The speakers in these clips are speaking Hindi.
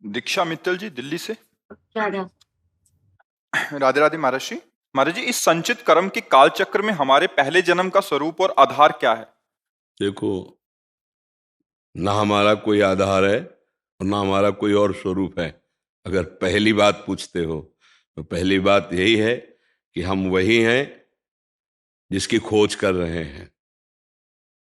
दीक्षा मित्तल जी दिल्ली से। राधा। राधे राधे महाराज जी। महाराज जी, इस संचित कर्म के काल चक्र में हमारे पहले जन्म का स्वरूप और आधार क्या है? देखो, ना हमारा कोई आधार है और ना हमारा कोई और स्वरूप है। अगर पहली बात पूछते हो तो पहली बात यही है कि हम वही हैं जिसकी खोज कर रहे हैं।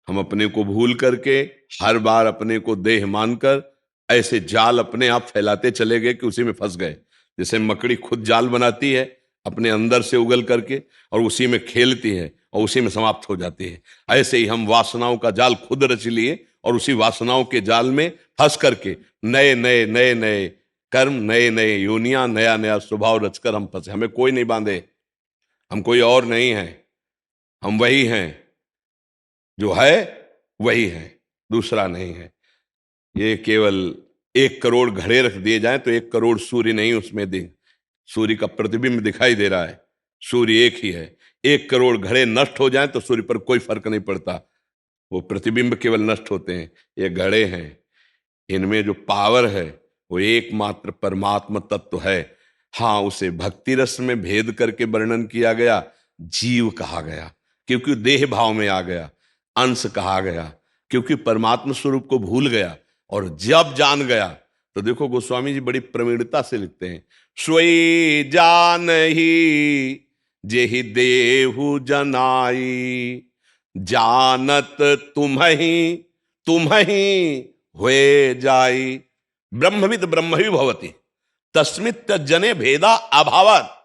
हम अपने को भूल करके हर बार अपने को देह मानकर ऐसे जाल अपने आप फैलाते चले गए कि उसी में फंस गए। जैसे मकड़ी खुद जाल बनाती है अपने अंदर से उगल करके और उसी में खेलती है और उसी में समाप्त हो जाती है, ऐसे ही हम वासनाओं का जाल खुद रच लिए और उसी वासनाओं के जाल में फंस करके नए नए नए नए कर्म, नए नए योनियां, नया नया स्वभाव रचकर हम फंसे। हमें कोई नहीं बांधे, हम कोई और नहीं है, हम वही हैं जो है, वही है, दूसरा नहीं है। ये केवल 1 करोड़ घड़े रख दिए जाएं तो 1 करोड़ सूर्य नहीं उसमें सूर्य का प्रतिबिंब दिखाई दे रहा है, सूर्य एक ही है। 1 करोड़ घड़े नष्ट हो जाएं तो सूर्य पर कोई फर्क नहीं पड़ता, वो प्रतिबिंब केवल नष्ट होते हैं। ये घड़े हैं, इनमें जो पावर है वो एकमात्र परमात्मा तत्व है। हाँ, उसे भक्ति रस में भेद करके वर्णन किया गया, जीव कहा गया क्योंकि देह भाव में आ गया, अंश कहा गया क्योंकि परमात्मा स्वरूप को भूल गया। और जब जान गया तो देखो, गोस्वामी जी बड़ी प्रवीणता से लिखते हैं, सोई जान ही जेहि देहु जनाई, जानत तुम ही हुए जाई, ब्रह्मविद ब्रह्मवि भवति तस्मित् जने भेदा अभावात।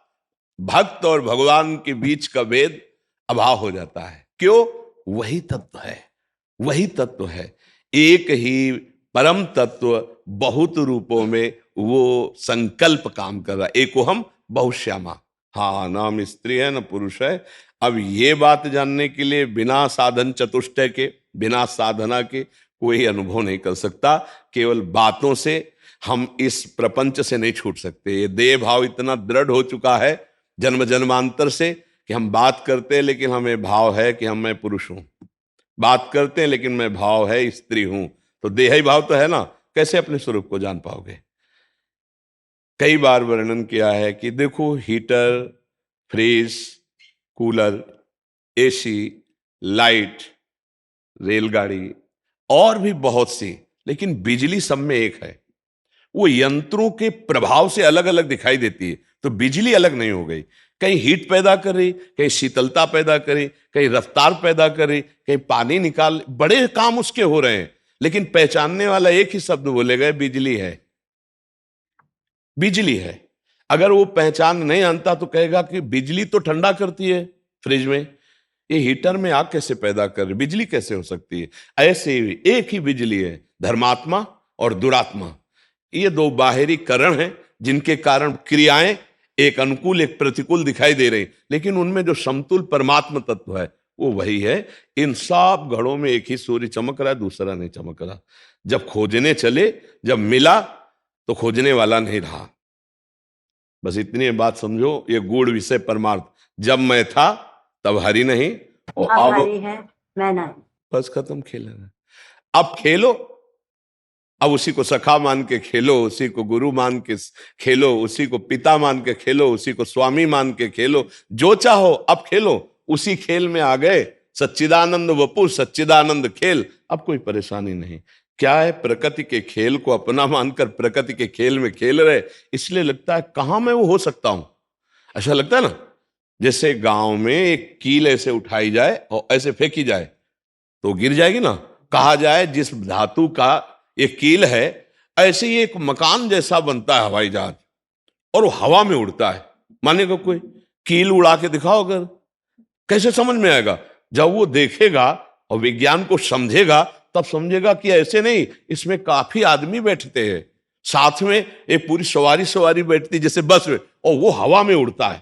भक्त और भगवान के बीच का भेद अभाव हो जाता है। क्यों? वही तत्व है, वही तत्व है, एक ही परम तत्व बहुत रूपों में वो संकल्प काम कर रहा है। एको हम बहुश्यामा। हाँ, नाम स्त्री है न पुरुष है। अब ये बात जानने के लिए बिना साधन चतुष्टय के, बिना साधना के कोई अनुभव नहीं कर सकता। केवल बातों से हम इस प्रपंच से नहीं छूट सकते। ये देह भाव इतना दृढ़ हो चुका है जन्म जन्मांतर से कि हम बात करते हैं लेकिन हमें भाव है कि मैं पुरुष हूं, बात करते हैं लेकिन मैं भाव है स्त्री हूं। तो देह ही भाव तो है ना, कैसे अपने स्वरूप को जान पाओगे? कई बार वर्णन किया है कि देखो, heater, fridge, cooler, AC, light, रेलगाड़ी और भी बहुत सी, लेकिन बिजली सब में एक है। वो यंत्रों के प्रभाव से अलग अलग दिखाई देती है, तो बिजली अलग नहीं हो गई। कहीं हीट पैदा कर रही, कहीं शीतलता पैदा करी, कहीं रफ्तार पैदा करी, कहीं पानी निकाल, बड़े काम उसके हो रहे हैं, लेकिन पहचानने वाला एक ही शब्द बोले गए, बिजली है, बिजली है। अगर वो पहचान नहीं जानता तो कहेगा कि बिजली तो ठंडा करती है फ्रिज में, ये हीटर में आग कैसे पैदा कर, बिजली कैसे हो सकती है? ऐसे ही एक ही बिजली है, धर्मात्मा और दुरात्मा। ये दो बाहरी करण हैं जिनके कारण क्रियाएं एक अनुकूल एक प्रतिकूल दिखाई दे रही, लेकिन उनमें जो समतुल परमात्मा तत्व है वो वही है। इन सब घड़ों में एक ही सूर्य चमक रहा है, दूसरा नहीं चमक रहा। जब खोजने चले, जब मिला तो खोजने वाला नहीं रहा। बस इतनी बात समझो, ये गूढ़ विषय परमार्थ। जब मैं था तब हरि नहीं, और अब हरि है, मैं नहीं। बस खत्म, खेल अब खेलो, अब उसी को सखा मान के खेलो, उसी को गुरु मान के खेलो, उसी को पिता मान के खेलो, उसी को स्वामी मान के खेलो, जो चाहो अब खेलो। उसी खेल में आ गए, सच्चिदानंद वपु सच्चिदानंद खेल। अब कोई परेशानी नहीं। क्या है, प्रकृति के खेल को अपना मानकर प्रकृति के खेल में खेल रहे, इसलिए लगता है कहां मैं वो हो सकता हूं। ऐसा लगता है ना, जैसे गांव में एक कील ऐसे उठाई जाए और ऐसे फेंकी जाए तो गिर जाएगी ना। कहा जाए जिस धातु का एक कील है, ऐसे ही एक मकान जैसा बनता है हवाई जहाज, और वो हवा में उड़ता है। मानेगा कोई? कील उड़ा के दिखाओ अगर, कैसे समझ में आएगा? जब वो देखेगा और विज्ञान को समझेगा तब समझेगा कि ऐसे नहीं, इसमें काफी आदमी बैठते हैं, साथ में एक पूरी सवारी बैठती जैसे बस में, और वो हवा में उड़ता है।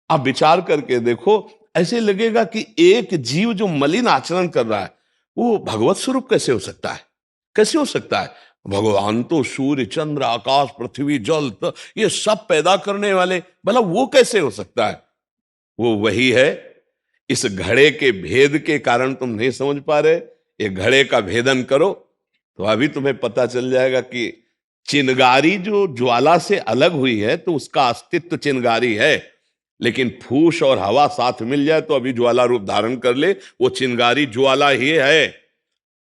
आप विचार करके देखो, ऐसे लगेगा कि एक जीव जो मलिन आचरण कर रहा है वो भगवत स्वरूप कैसे हो सकता है? कैसे हो सकता है? भगवान तो सूर्य, चंद्र, आकाश, पृथ्वी, जल, ये सब पैदा करने वाले, भला वो कैसे हो सकता है? वो वही है। इस घड़े के भेद के कारण तुम नहीं समझ पा रहे, ये घड़े का भेदन करो तो अभी तुम्हें पता चल जाएगा कि चिनगारी जो ज्वाला से अलग हुई है तो उसका अस्तित्व चिनगारी है, लेकिन फूस और हवा साथ मिल जाए तो अभी ज्वाला रूप धारण कर ले, वो चिनगारी ज्वाला ही है।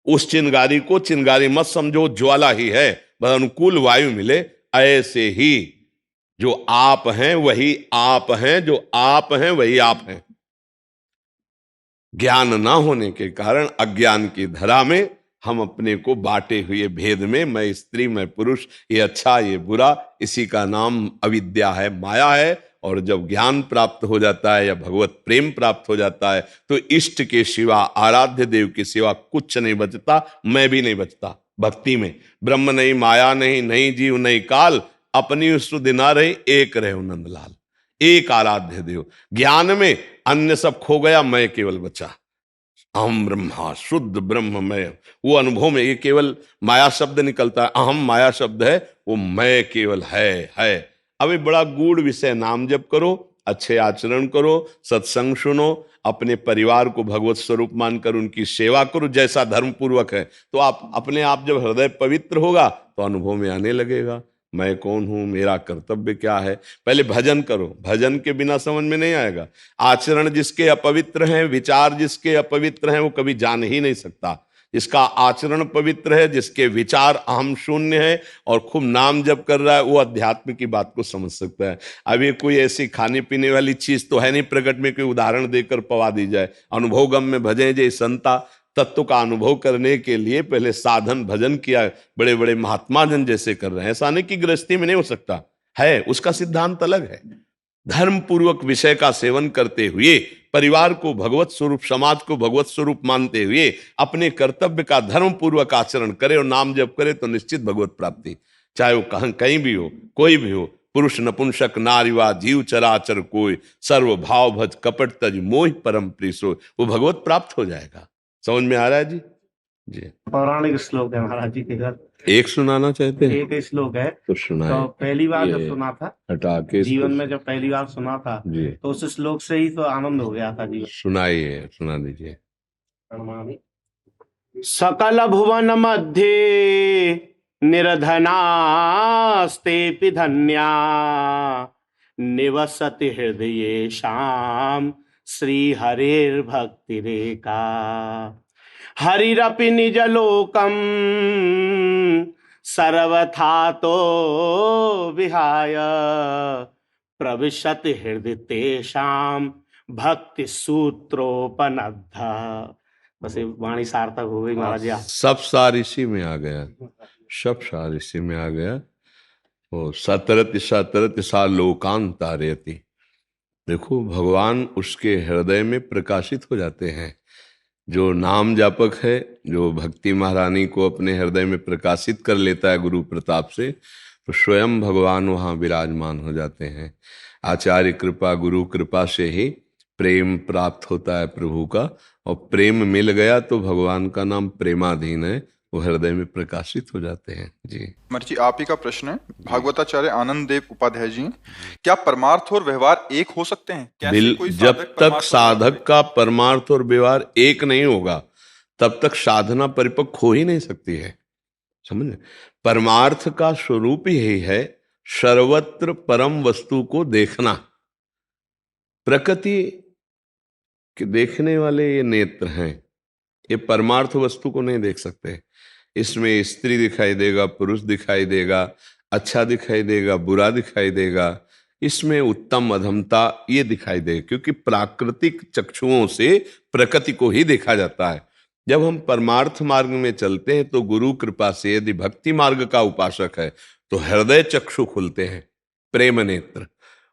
उस चिनगारी को चिनगारी मत समझो, ज्वाला ही है, बस अनुकूल वायु मिले। ऐसे ही जो आप हैं वही आप हैं, जो आप हैं वही आप हैं। ज्ञान ना होने के कारण अज्ञान की धरा में हम अपने को बांटे हुए भेद में, मैं स्त्री मैं पुरुष, ये अच्छा ये बुरा, इसी का नाम अविद्या है, माया है। और जब ज्ञान प्राप्त हो जाता है या भगवत प्रेम प्राप्त हो जाता है तो इष्ट के सिवा, आराध्य देव के सिवा कुछ नहीं बचता, मैं भी नहीं बचता। भक्ति में ब्रह्म नहीं, माया नहीं, नहीं जीव नहीं काल, अपनी सुधि ना रही, एक रहे नंदलाल, एक आराध्य देव। ज्ञान में अन्य सब खो गया, मैं केवल बचा। अहम ब्रह्मा, शुद्ध ब्रह्म मैं, वो अनुभव में ये केवल माया शब्द निकलता है, अहम माया शब्द है, वो मैं केवल है। अब ये बड़ा गूढ़ विषय, नाम जप करो, अच्छे आचरण करो, सत्संग सुनो, अपने परिवार को भगवत स्वरूप मानकर उनकी सेवा करो जैसा धर्म पूर्वक है, तो आप अपने आप जब हृदय पवित्र होगा तो अनुभव में आने लगेगा मैं कौन हूं, मेरा कर्तव्य क्या है। पहले भजन करो, भजन के बिना समझ में नहीं आएगा। आचरण जिसके अपवित्र हैं, विचार जिसके अपवित्र हैं, वो कभी जान ही नहीं सकता। जिसका आचरण पवित्र है, जिसके विचार अहम शून्य है और खूब नाम जप कर रहा है, वो अध्यात्म की बात को समझ सकता है। अब ये कोई ऐसी खाने पीने वाली चीज तो है नहीं प्रकट में कोई उदाहरण देकर पवा दी जाए। अनुभव गम में भजे जय संता, तत्व का अनुभव करने के लिए पहले साधन भजन किया, बड़े बड़े महात्मा जन जैसे कर रहे हैं। ऐसा नहीं कि गृहस्थी में नहीं हो सकता है, उसका सिद्धांत अलग है। धर्म पूर्वक विषय का सेवन करते हुए परिवार को भगवत स्वरूप, समाज को भगवत स्वरूप मानते हुए अपने कर्तव्य का धर्म पूर्वक आचरण करे और नाम जप करे तो निश्चित भगवत प्राप्ति, चाहे वो कहीं भी हो, कोई भी हो, पुरुष नपुंसक नारीवा जीव चराचर कोई, सर्व भाव भज कपट तज मोह परम प्रीसो, वो भगवत प्राप्त हो जाएगा। समझ में आ रहा है जी? जी, पौराणिक श्लोक है महाराज जी के घर। एक सुनाना चाहते हैं? एक श्लोक है तो सुनाए। तो पहली बार ये जब सुना था, हटा के जीवन में जब पहली बार सुना था जी, तो उस श्लोक से ही तो आनंद हो गया था जीवन। सुनाइए, सुना दीजिए। सकल भुवन मध्य निर्धनास्तेऽपि धन्या, निवसति हृदये शाम श्री हरिर्भक्तिरेका। हरिरपि निजलोकम सर्वथा तो विहाय, प्रविशति हृदय तेषाम भक्ति सूत्रोपनद्धा। बस ये वाणी सार्थक हो गई महाराज जी। सब सार इसी में आ गया, सब सार इसी में आ गया। वो सतरति सतरति सा लोकान तारयति। देखो भगवान उसके हृदय में प्रकाशित हो जाते हैं। जो नाम जापक है, जो भक्ति महारानी को अपने हृदय में प्रकाशित कर लेता है गुरु प्रताप से, तो स्वयं भगवान वहाँ विराजमान हो जाते हैं। आचार्य कृपा, गुरु कृपा से ही प्रेम प्राप्त होता है प्रभु का, और प्रेम मिल गया तो भगवान का नाम प्रेमाधीन है, वो हृदय में प्रकाशित हो जाते हैं। जी महर्षि जी, आप ही का प्रश्न है। भागवताचार्य आनंद देव उपाध्याय जी, क्या परमार्थ और व्यवहार एक हो सकते हैं? कैसे कोई जब तक साधक का परमार्थ और व्यवहार एक नहीं होगा तब तक साधना परिपक्व हो ही नहीं सकती है। समझे? परमार्थ का स्वरूप यही है सर्वत्र परम वस्तु को देखना। प्रकृति के देखने वाले ये नेत्र हैं, ये परमार्थ वस्तु को नहीं देख सकते। इसमें स्त्री दिखाई देगा, पुरुष दिखाई देगा, अच्छा दिखाई देगा, बुरा दिखाई देगा, इसमें उत्तम अधमता ये दिखाई देगा, क्योंकि प्राकृतिक चक्षुओं से प्रकृति को ही देखा जाता है। जब हम परमार्थ मार्ग में चलते हैं तो गुरु कृपा से यदि भक्ति मार्ग का उपासक है तो हृदय चक्षु खुलते हैं, प्रेम नेत्र,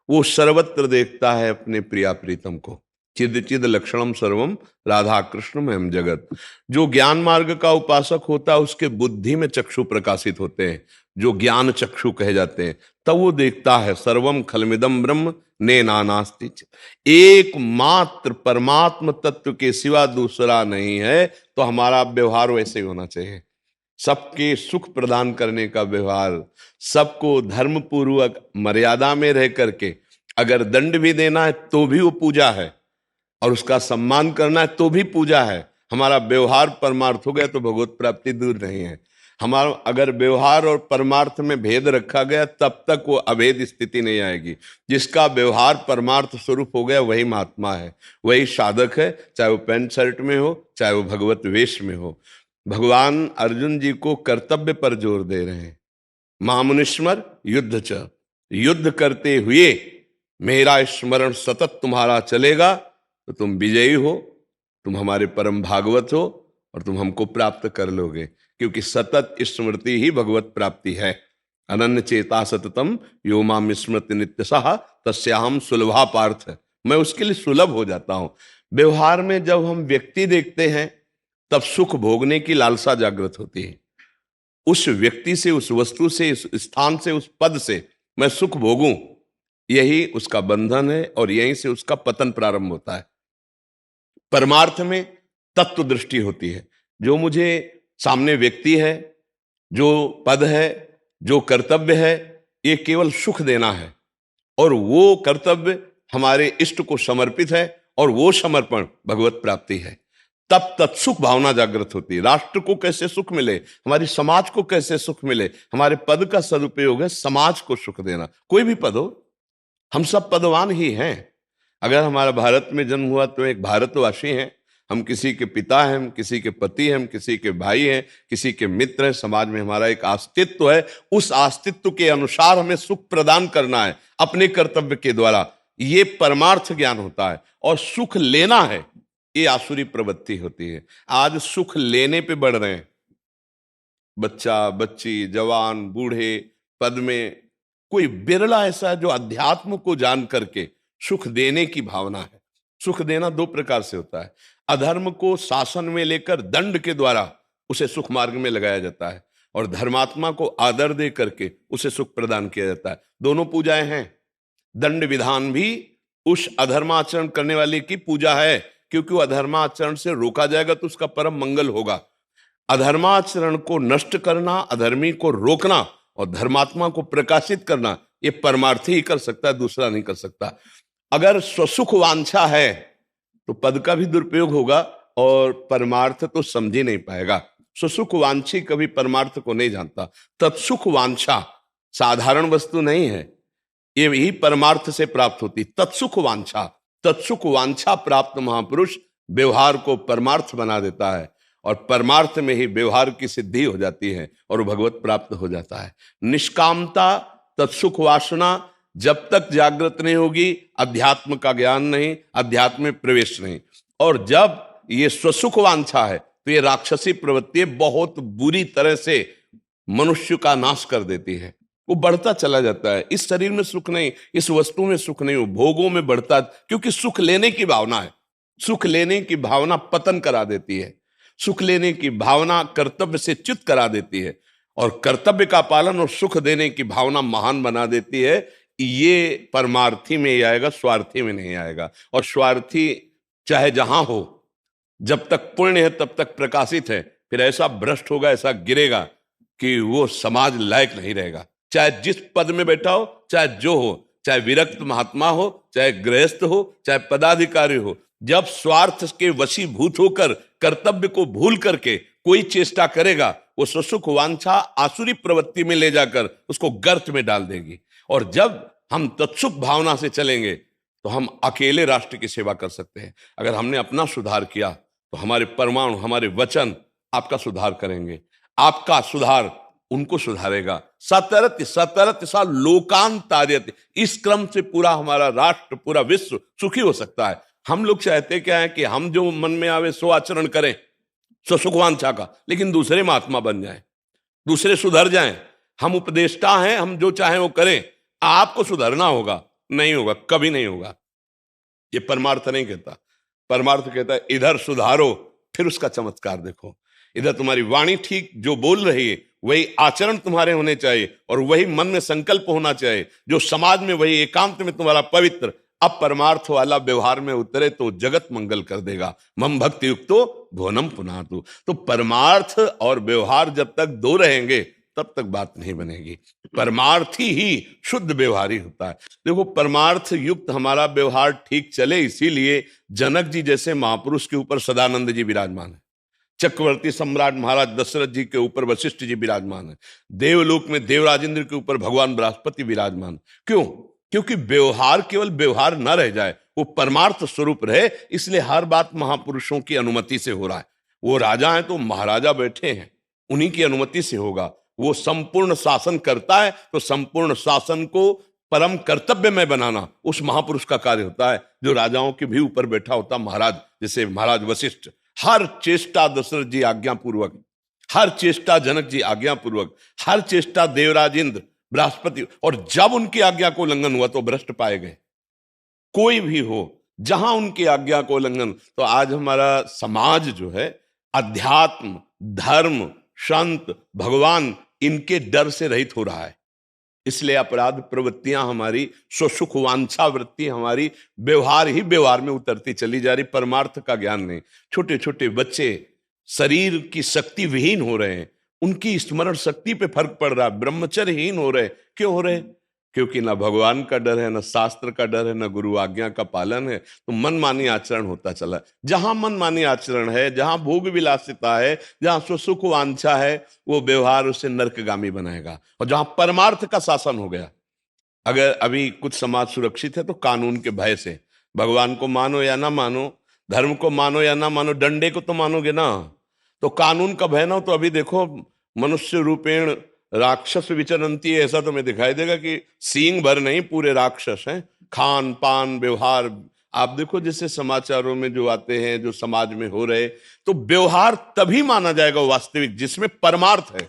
वो सर्वत्र देखता है अपने प्रिया प्रीतम को। चिद चिद लक्षणम सर्वम राधा कृष्ण में जगत। जो ज्ञान मार्ग का उपासक होता है उसके बुद्धि में चक्षु प्रकाशित होते हैं, जो ज्ञान चक्षु कहे जाते हैं, तब वो देखता है सर्वम खलमिदम ब्रह्म ने नानास्ति। एकमात्र परमात्म तत्व के सिवा दूसरा नहीं है, तो हमारा व्यवहार वैसे ही होना चाहिए। सबके सुख प्रदान करने का व्यवहार, सबको धर्म पूर्वक मर्यादा में रह करके, अगर दंड भी देना है तो भी वो पूजा है, और उसका सम्मान करना है तो भी पूजा है। हमारा व्यवहार परमार्थ हो गया तो भगवत प्राप्ति दूर नहीं है। हमारा अगर व्यवहार और परमार्थ में भेद रखा गया तब तक वो अभेद स्थिति नहीं आएगी। जिसका व्यवहार परमार्थ स्वरूप हो गया वही महात्मा है, वही साधक है, चाहे वो पैंट शर्ट में हो, चाहे वो भगवत वेश में हो। भगवान अर्जुन जी को कर्तव्य पर जोर दे रहे हैं। महामुनिस्मर युद्ध च, युद्ध करते हुए मेरा स्मरण सतत तुम्हारा चलेगा तो तुम विजयी हो, तुम हमारे परम भागवत हो और तुम हमको प्राप्त कर लोगे, क्योंकि सतत स्मृति ही भगवत प्राप्ति है। अनन्य चेता सततम यो माम स्मृति नित्यसः तस्याहम सुलभा पार्थ। मैं उसके लिए सुलभ हो जाता हूं। व्यवहार में जब हम व्यक्ति देखते हैं तब सुख भोगने की लालसा जागृत होती है। उस व्यक्ति से, उस वस्तु से, उस स्थान से, उस पद से मैं सुख भोगूं, यही उसका बंधन है और यहीं से उसका पतन प्रारंभ होता है। परमार्थ में तत्व दृष्टि होती है। जो मुझे सामने व्यक्ति है, जो पद है, जो कर्तव्य है, ये केवल सुख देना है और वो कर्तव्य हमारे इष्ट को समर्पित है और वो समर्पण भगवत प्राप्ति है। तब तत्सुख भावना जागृत होती है। राष्ट्र को कैसे सुख मिले, हमारी समाज को कैसे सुख मिले, हमारे पद का सदुपयोग है समाज को सुख देना। कोई भी पद हो, हम सब पदवान ही हैं। अगर हमारा भारत में जन्म हुआ तो एक भारतवासी हैं, हम किसी के पिता हैं, हम किसी के पति हैं, हम किसी के भाई हैं, किसी के मित्र हैं। समाज में हमारा एक अस्तित्व है, उस अस्तित्व के अनुसार हमें सुख प्रदान करना है अपने कर्तव्य के द्वारा। ये परमार्थ ज्ञान होता है। और सुख लेना है, ये आसुरी प्रवृत्ति होती है। आज सुख लेने पे बढ़ रहे हैं बच्चा, बच्ची, जवान, बूढ़े, पद में। कोई बिरला ऐसा है जो अध्यात्म को जान करके सुख देने की भावना है। सुख देना दो प्रकार से होता है। अधर्म को शासन में लेकर दंड के द्वारा उसे सुख मार्ग में लगाया जाता है और धर्मात्मा को आदर दे करके उसे सुख प्रदान किया जाता है। दोनों पूजाएं हैं। दंड विधान भी उस अधर्माचरण करने वाले की पूजा है, क्योंकि वो अधर्माचरण से रोका जाएगा तो उसका परम मंगल होगा। अधर्माचरण को नष्ट करना, अधर्मी को रोकना और धर्मात्मा को प्रकाशित करना, ये परमार्थी ही कर सकता है, दूसरा नहीं कर सकता। अगर स्वसुख वांछा है तो पद का भी दुरुपयोग होगा और परमार्थ तो समझ ही नहीं पाएगा। स्वसुख वांछी कभी परमार्थ को नहीं जानता। तत्सुख वांछा साधारण वस्तु नहीं है, ये ही परमार्थ से प्राप्त होती। तत्सुख वांछा, तत्सुख वांछा प्राप्त महापुरुष व्यवहार को परमार्थ बना देता है और परमार्थ में ही व्यवहार की सिद्धि हो जाती है और भगवत प्राप्त हो जाता है। निष्कामता, तत्सुख वासना जब तक जागृत नहीं होगी, अध्यात्म का ज्ञान नहीं, अध्यात्म में प्रवेश नहीं। और जब ये स्वसुख वांछा है तो ये राक्षसी प्रवृत्ति बहुत बुरी तरह से मनुष्य का नाश कर देती है। वो बढ़ता चला जाता है। इस शरीर में सुख नहीं, इस वस्तु में सुख नहीं, वो भोगों में बढ़ता, क्योंकि सुख लेने की भावना है। सुख लेने की भावना पतन करा देती है। सुख लेने की भावना कर्तव्य से च्युत करा देती है और कर्तव्य का पालन और सुख देने की भावना महान बना देती है। ये परमार्थी में ही आएगा, स्वार्थी में नहीं आएगा। और स्वार्थी चाहे जहां हो, जब तक पुण्य है तब तक प्रकाशित है, फिर ऐसा भ्रष्ट होगा, ऐसा गिरेगा कि वो समाज लायक नहीं रहेगा। चाहे जिस पद में बैठा हो, चाहे जो हो, चाहे विरक्त महात्मा हो, चाहे गृहस्थ हो, चाहे पदाधिकारी हो, जब स्वार्थ के वशीभूत होकर कर्तव्य को भूल करके कोई चेष्टा करेगा, वो स्वसुख वांछा आसुरी प्रवृत्ति में ले जाकर उसको गर्त में डाल देगी। और जब हम तत्सुख भावना से चलेंगे तो हम अकेले राष्ट्र की सेवा कर सकते हैं। अगर हमने अपना सुधार किया तो हमारे परमाणु, हमारे वचन आपका सुधार करेंगे, आपका सुधार उनको सुधारेगा। सतरत सतरत सा लोकांतार्यत, इस क्रम से पूरा हमारा राष्ट्र, पूरा विश्व सुखी हो सकता है। हम लोग चाहते क्या है कि हम जो मन में आवे सो आचरण करें स्वसुखवांछा का, लेकिन दूसरे महात्मा बन जाएं, दूसरे सुधर जाएं। हम उपदेष्टा हैं, हम जो चाहें वो करें। आपको सुधरना होगा, नहीं होगा, कभी नहीं होगा। ये परमार्थ नहीं कहता। परमार्थ कहता है इधर सुधारो, फिर उसका चमत्कार देखो। इधर तुम्हारी वाणी ठीक जो बोल रही है वही आचरण तुम्हारे होने चाहिए और वही मन में संकल्प होना चाहिए जो समाज में, वही एकांत में तुम्हारा पवित्र। अब परमार्थ वाला व्यवहार में उतरे तो जगत मंगल कर देगा। मम भक्ति युक्तो भुवनम पुनातु। तो परमार्थ और व्यवहार जब तक दो रहेंगे तब तक बात नहीं बनेगी। परमार्थी ही शुद्ध व्यवहारी होता है। देखो, परमार्थ युक्त हमारा व्यवहार ठीक चले, इसीलिए जनक जी जैसे महापुरुष के ऊपर सदानंद जी विराजमान है। चक्रवर्ती सम्राट महाराज दशरथ जी के ऊपर वशिष्ठ जी विराजमान है, देवलोक में देवराजेंद्र के ऊपर भगवान बृहस्पति विराजमान। क्यों? क्योंकि व्यवहार केवल व्यवहार न रह जाए, वो परमार्थ स्वरूप रहे, इसलिए हर बात महापुरुषों की अनुमति से हो रहा है। वो राजा हैं तो महाराजा बैठे हैं, उन्हीं की अनुमति से होगा। वो संपूर्ण शासन करता है तो संपूर्ण शासन को परम कर्तव्य में बनाना उस महापुरुष का कार्य होता है, जो राजाओं के भी ऊपर बैठा होता महाराज, जैसे महाराज वशिष्ठ। हर चेष्टा दशरथ जी आज्ञापूर्वक, हर चेष्टा जनक जी आज्ञापूर्वक, हर चेष्टा देवराजेंद्र बृहस्पति, और जब उनकी आज्ञा को उल्लंघन हुआ तो भ्रष्ट पाए गए। कोई भी हो, जहां उनकी आज्ञा को उल्लंघन, तो आज हमारा समाज जो है अध्यात्म, धर्म, संत, भगवान, इनके डर से रहित हो रहा है। इसलिए अपराध प्रवृत्तियां हमारी, स्वसुख वांछा वृत्ति हमारी व्यवहार ही व्यवहार में उतरती चली जा रही, परमार्थ का ज्ञान नहीं। छोटे छोटे बच्चे शरीर की शक्ति विहीन हो रहे हैं, उनकी स्मरण शक्ति पे फर्क पड़ रहा है, ब्रह्मचर्यहीन हो रहे। क्यों हो रहे? क्योंकि ना भगवान का डर है, ना शास्त्र का डर है, ना गुरु आज्ञा का पालन है, तो मनमानी आचरण होता चला। जहां मनमानी आचरण है, जहां भोग विलासिता है, जहां सुख वांछा है, वो व्यवहार उसे नरकगामी बनाएगा। और जहां परमार्थ का शासन हो गया, अगर अभी कुछ समाज सुरक्षित है तो कानून के भय से, भगवान को मानो या ना मानो, धर्म को मानो या ना मानो, डंडे को तो मानोगे ना, तो कानून का भय ना हो। तो अभी देखो मनुष्य रूपेण राक्षस विचरंती, ऐसा तुम्हें दिखाई देगा कि सींग भर नहीं, पूरे राक्षस हैं। खान पान व्यवहार आप देखो, जैसे समाचारों में जो आते हैं, जो समाज में हो रहे, तो व्यवहार तभी माना जाएगा वास्तविक जिसमें परमार्थ है।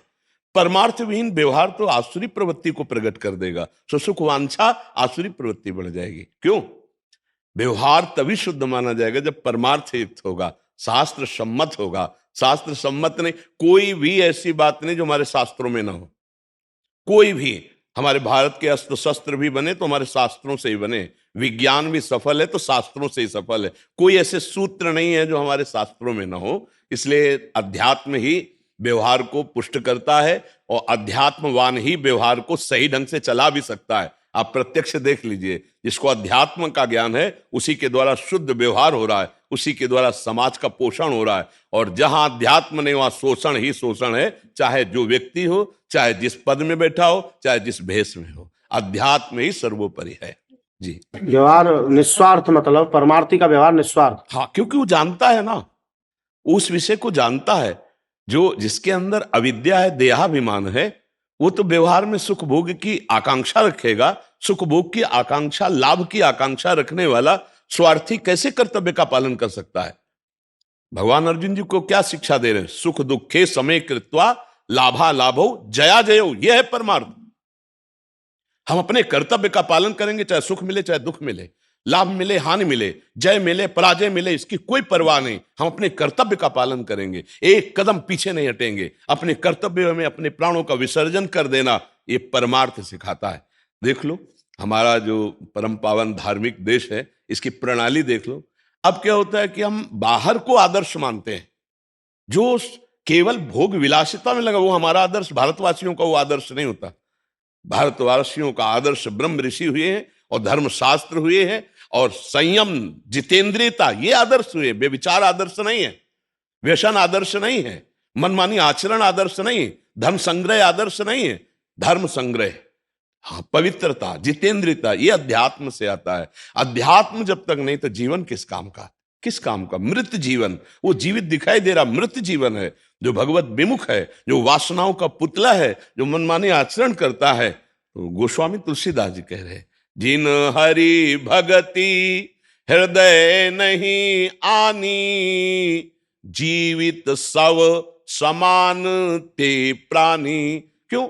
परमार्थ विहीन व्यवहार तो आसुरी प्रवृत्ति को प्रकट कर देगा। सुख वांछा आसुरी प्रवृत्ति बढ़ जाएगी। क्यों? व्यवहार तभी शुद्ध माना जाएगा जब परमार्थ युक्त होगा, शास्त्र सम्मत होगा। शास्त्र सम्मत नहीं, कोई भी ऐसी बात नहीं जो हमारे शास्त्रों में ना हो। कोई भी, हमारे भारत के अस्त्र शस्त्र भी बने तो हमारे शास्त्रों से ही बने, विज्ञान भी सफल है तो शास्त्रों से ही सफल है। कोई ऐसे सूत्र नहीं है जो हमारे शास्त्रों में ना हो। इसलिए अध्यात्म ही व्यवहार को पुष्ट करता है, और अध्यात्मवान ही व्यवहार को सही ढंग से चला भी सकता है। आप प्रत्यक्ष देख लीजिए, जिसको अध्यात्म का ज्ञान है उसी के द्वारा शुद्ध व्यवहार हो रहा है, उसी के द्वारा समाज का पोषण हो रहा है। और जहां अध्यात्म नहीं वहां शोषण ही शोषण है, चाहे जो व्यक्ति हो, चाहे जिस पद में बैठा हो, चाहे जिस भेष में हो, अध्यात्म ही सर्वोपरि है। जी, व्यवहार निस्वार्थ, मतलब परमार्थी का व्यवहार निस्वार्थ। हाँ, क्योंकि वो जानता है ना, उस विषय को जानता है। जो जिसके अंदर अविद्या है, देहाभिमान है, वो तो व्यवहार में सुख भोग की आकांक्षा रखेगा। सुख भोग की आकांक्षा, लाभ की आकांक्षा रखने वाला स्वार्थी कैसे कर्तव्य का पालन कर सकता है? भगवान अर्जुन जी को क्या शिक्षा दे रहे हैं? सुख दुखे समय कृत्वा लाभा लाभो जया जयो, यह है परमार्थ। हम अपने कर्तव्य का पालन करेंगे, चाहे सुख मिले चाहे दुख मिले, लाभ मिले हानि मिले, जय मिले पराजय मिले, इसकी कोई परवाह नहीं। हम अपने कर्तव्य का पालन करेंगे, एक कदम पीछे नहीं हटेंगे। अपने कर्तव्य में अपने प्राणों का विसर्जन कर देना, ये परमार्थ सिखाता है। देख लो, हमारा जो परम पावन धार्मिक देश है, इसकी प्रणाली देख लो। अब क्या होता है कि हम बाहर को आदर्श मानते हैं, जो केवल भोग विलासिता में लगा, वो हमारा आदर्श, भारतवासियों का वो आदर्श नहीं होता। भारतवासियों का आदर्श ब्रह्म ऋषि हुए हैं, और धर्मशास्त्र हुए हैं, और संयम जितेंद्रियता, ये आदर्श हुए। बेविचार आदर्श नहीं है, व्यसन आदर्श नहीं है, मनमानी आचरण आदर्श नहीं है, धर्म संग्रह आदर्श नहीं है। धर्म संग्रह, हाँ, पवित्रता, जितेंद्रियता, ये अध्यात्म से आता है। अध्यात्म जब तक नहीं तो जीवन किस काम का? किस काम का? मृत जीवन। वो जीवित दिखाई दे रहा मृत जीवन है, जो भगवत विमुख है, जो वासनाओं का पुतला है, जो मनमानी आचरण करता है। तो गोस्वामी तुलसीदास जी कह रहे हैं, जिन हरि भगति हृदय नहीं आनी, जीवित सव समान ते प्राणी। क्यों?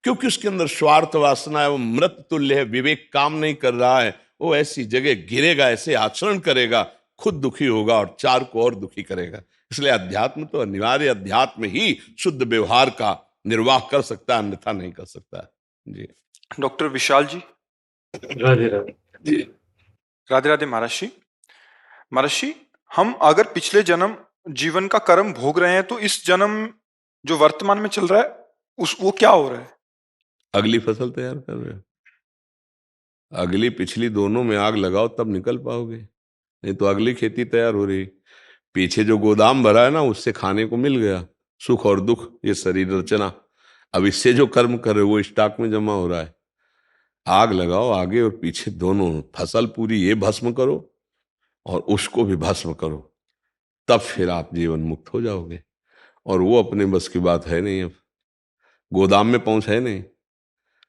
क्योंकि उसके अंदर स्वार्थ वासना है, वो मृत तुल्य है, विवेक काम नहीं कर रहा है। वो ऐसी जगह गिरेगा, ऐसे आचरण करेगा, खुद दुखी होगा और चार को और दुखी करेगा। इसलिए अध्यात्म तो अनिवार्य, अध्यात्म ही शुद्ध व्यवहार का निर्वाह कर सकता है, अन्यथा नहीं कर सकता। जी, डॉक्टर विशाल जी। राधे राधे। राधे राधे महर्षि। महर्षि, हम अगर पिछले जन्म जीवन का कर्म भोग रहे हैं, तो इस जन्म जो वर्तमान में चल रहा है वो क्या हो रहा है? अगली फसल तैयार कर रहे हो। अगली पिछली दोनों में आग लगाओ, तब निकल पाओगे, नहीं तो अगली खेती तैयार हो रही। पीछे जो गोदाम भरा है ना, उससे खाने को मिल गया, सुख और दुख, ये शरीर रचना। अब इससे जो कर्म कर रहे हो वो स्टॉक में जमा हो रहा है। आग लगाओ आगे और पीछे दोनों, फसल पूरी ये भस्म करो और उसको भी भस्म करो, तब फिर आप जीवन मुक्त हो जाओगे। और वो अपने बस की बात है नहीं। अब गोदाम में पहुंच है नहीं,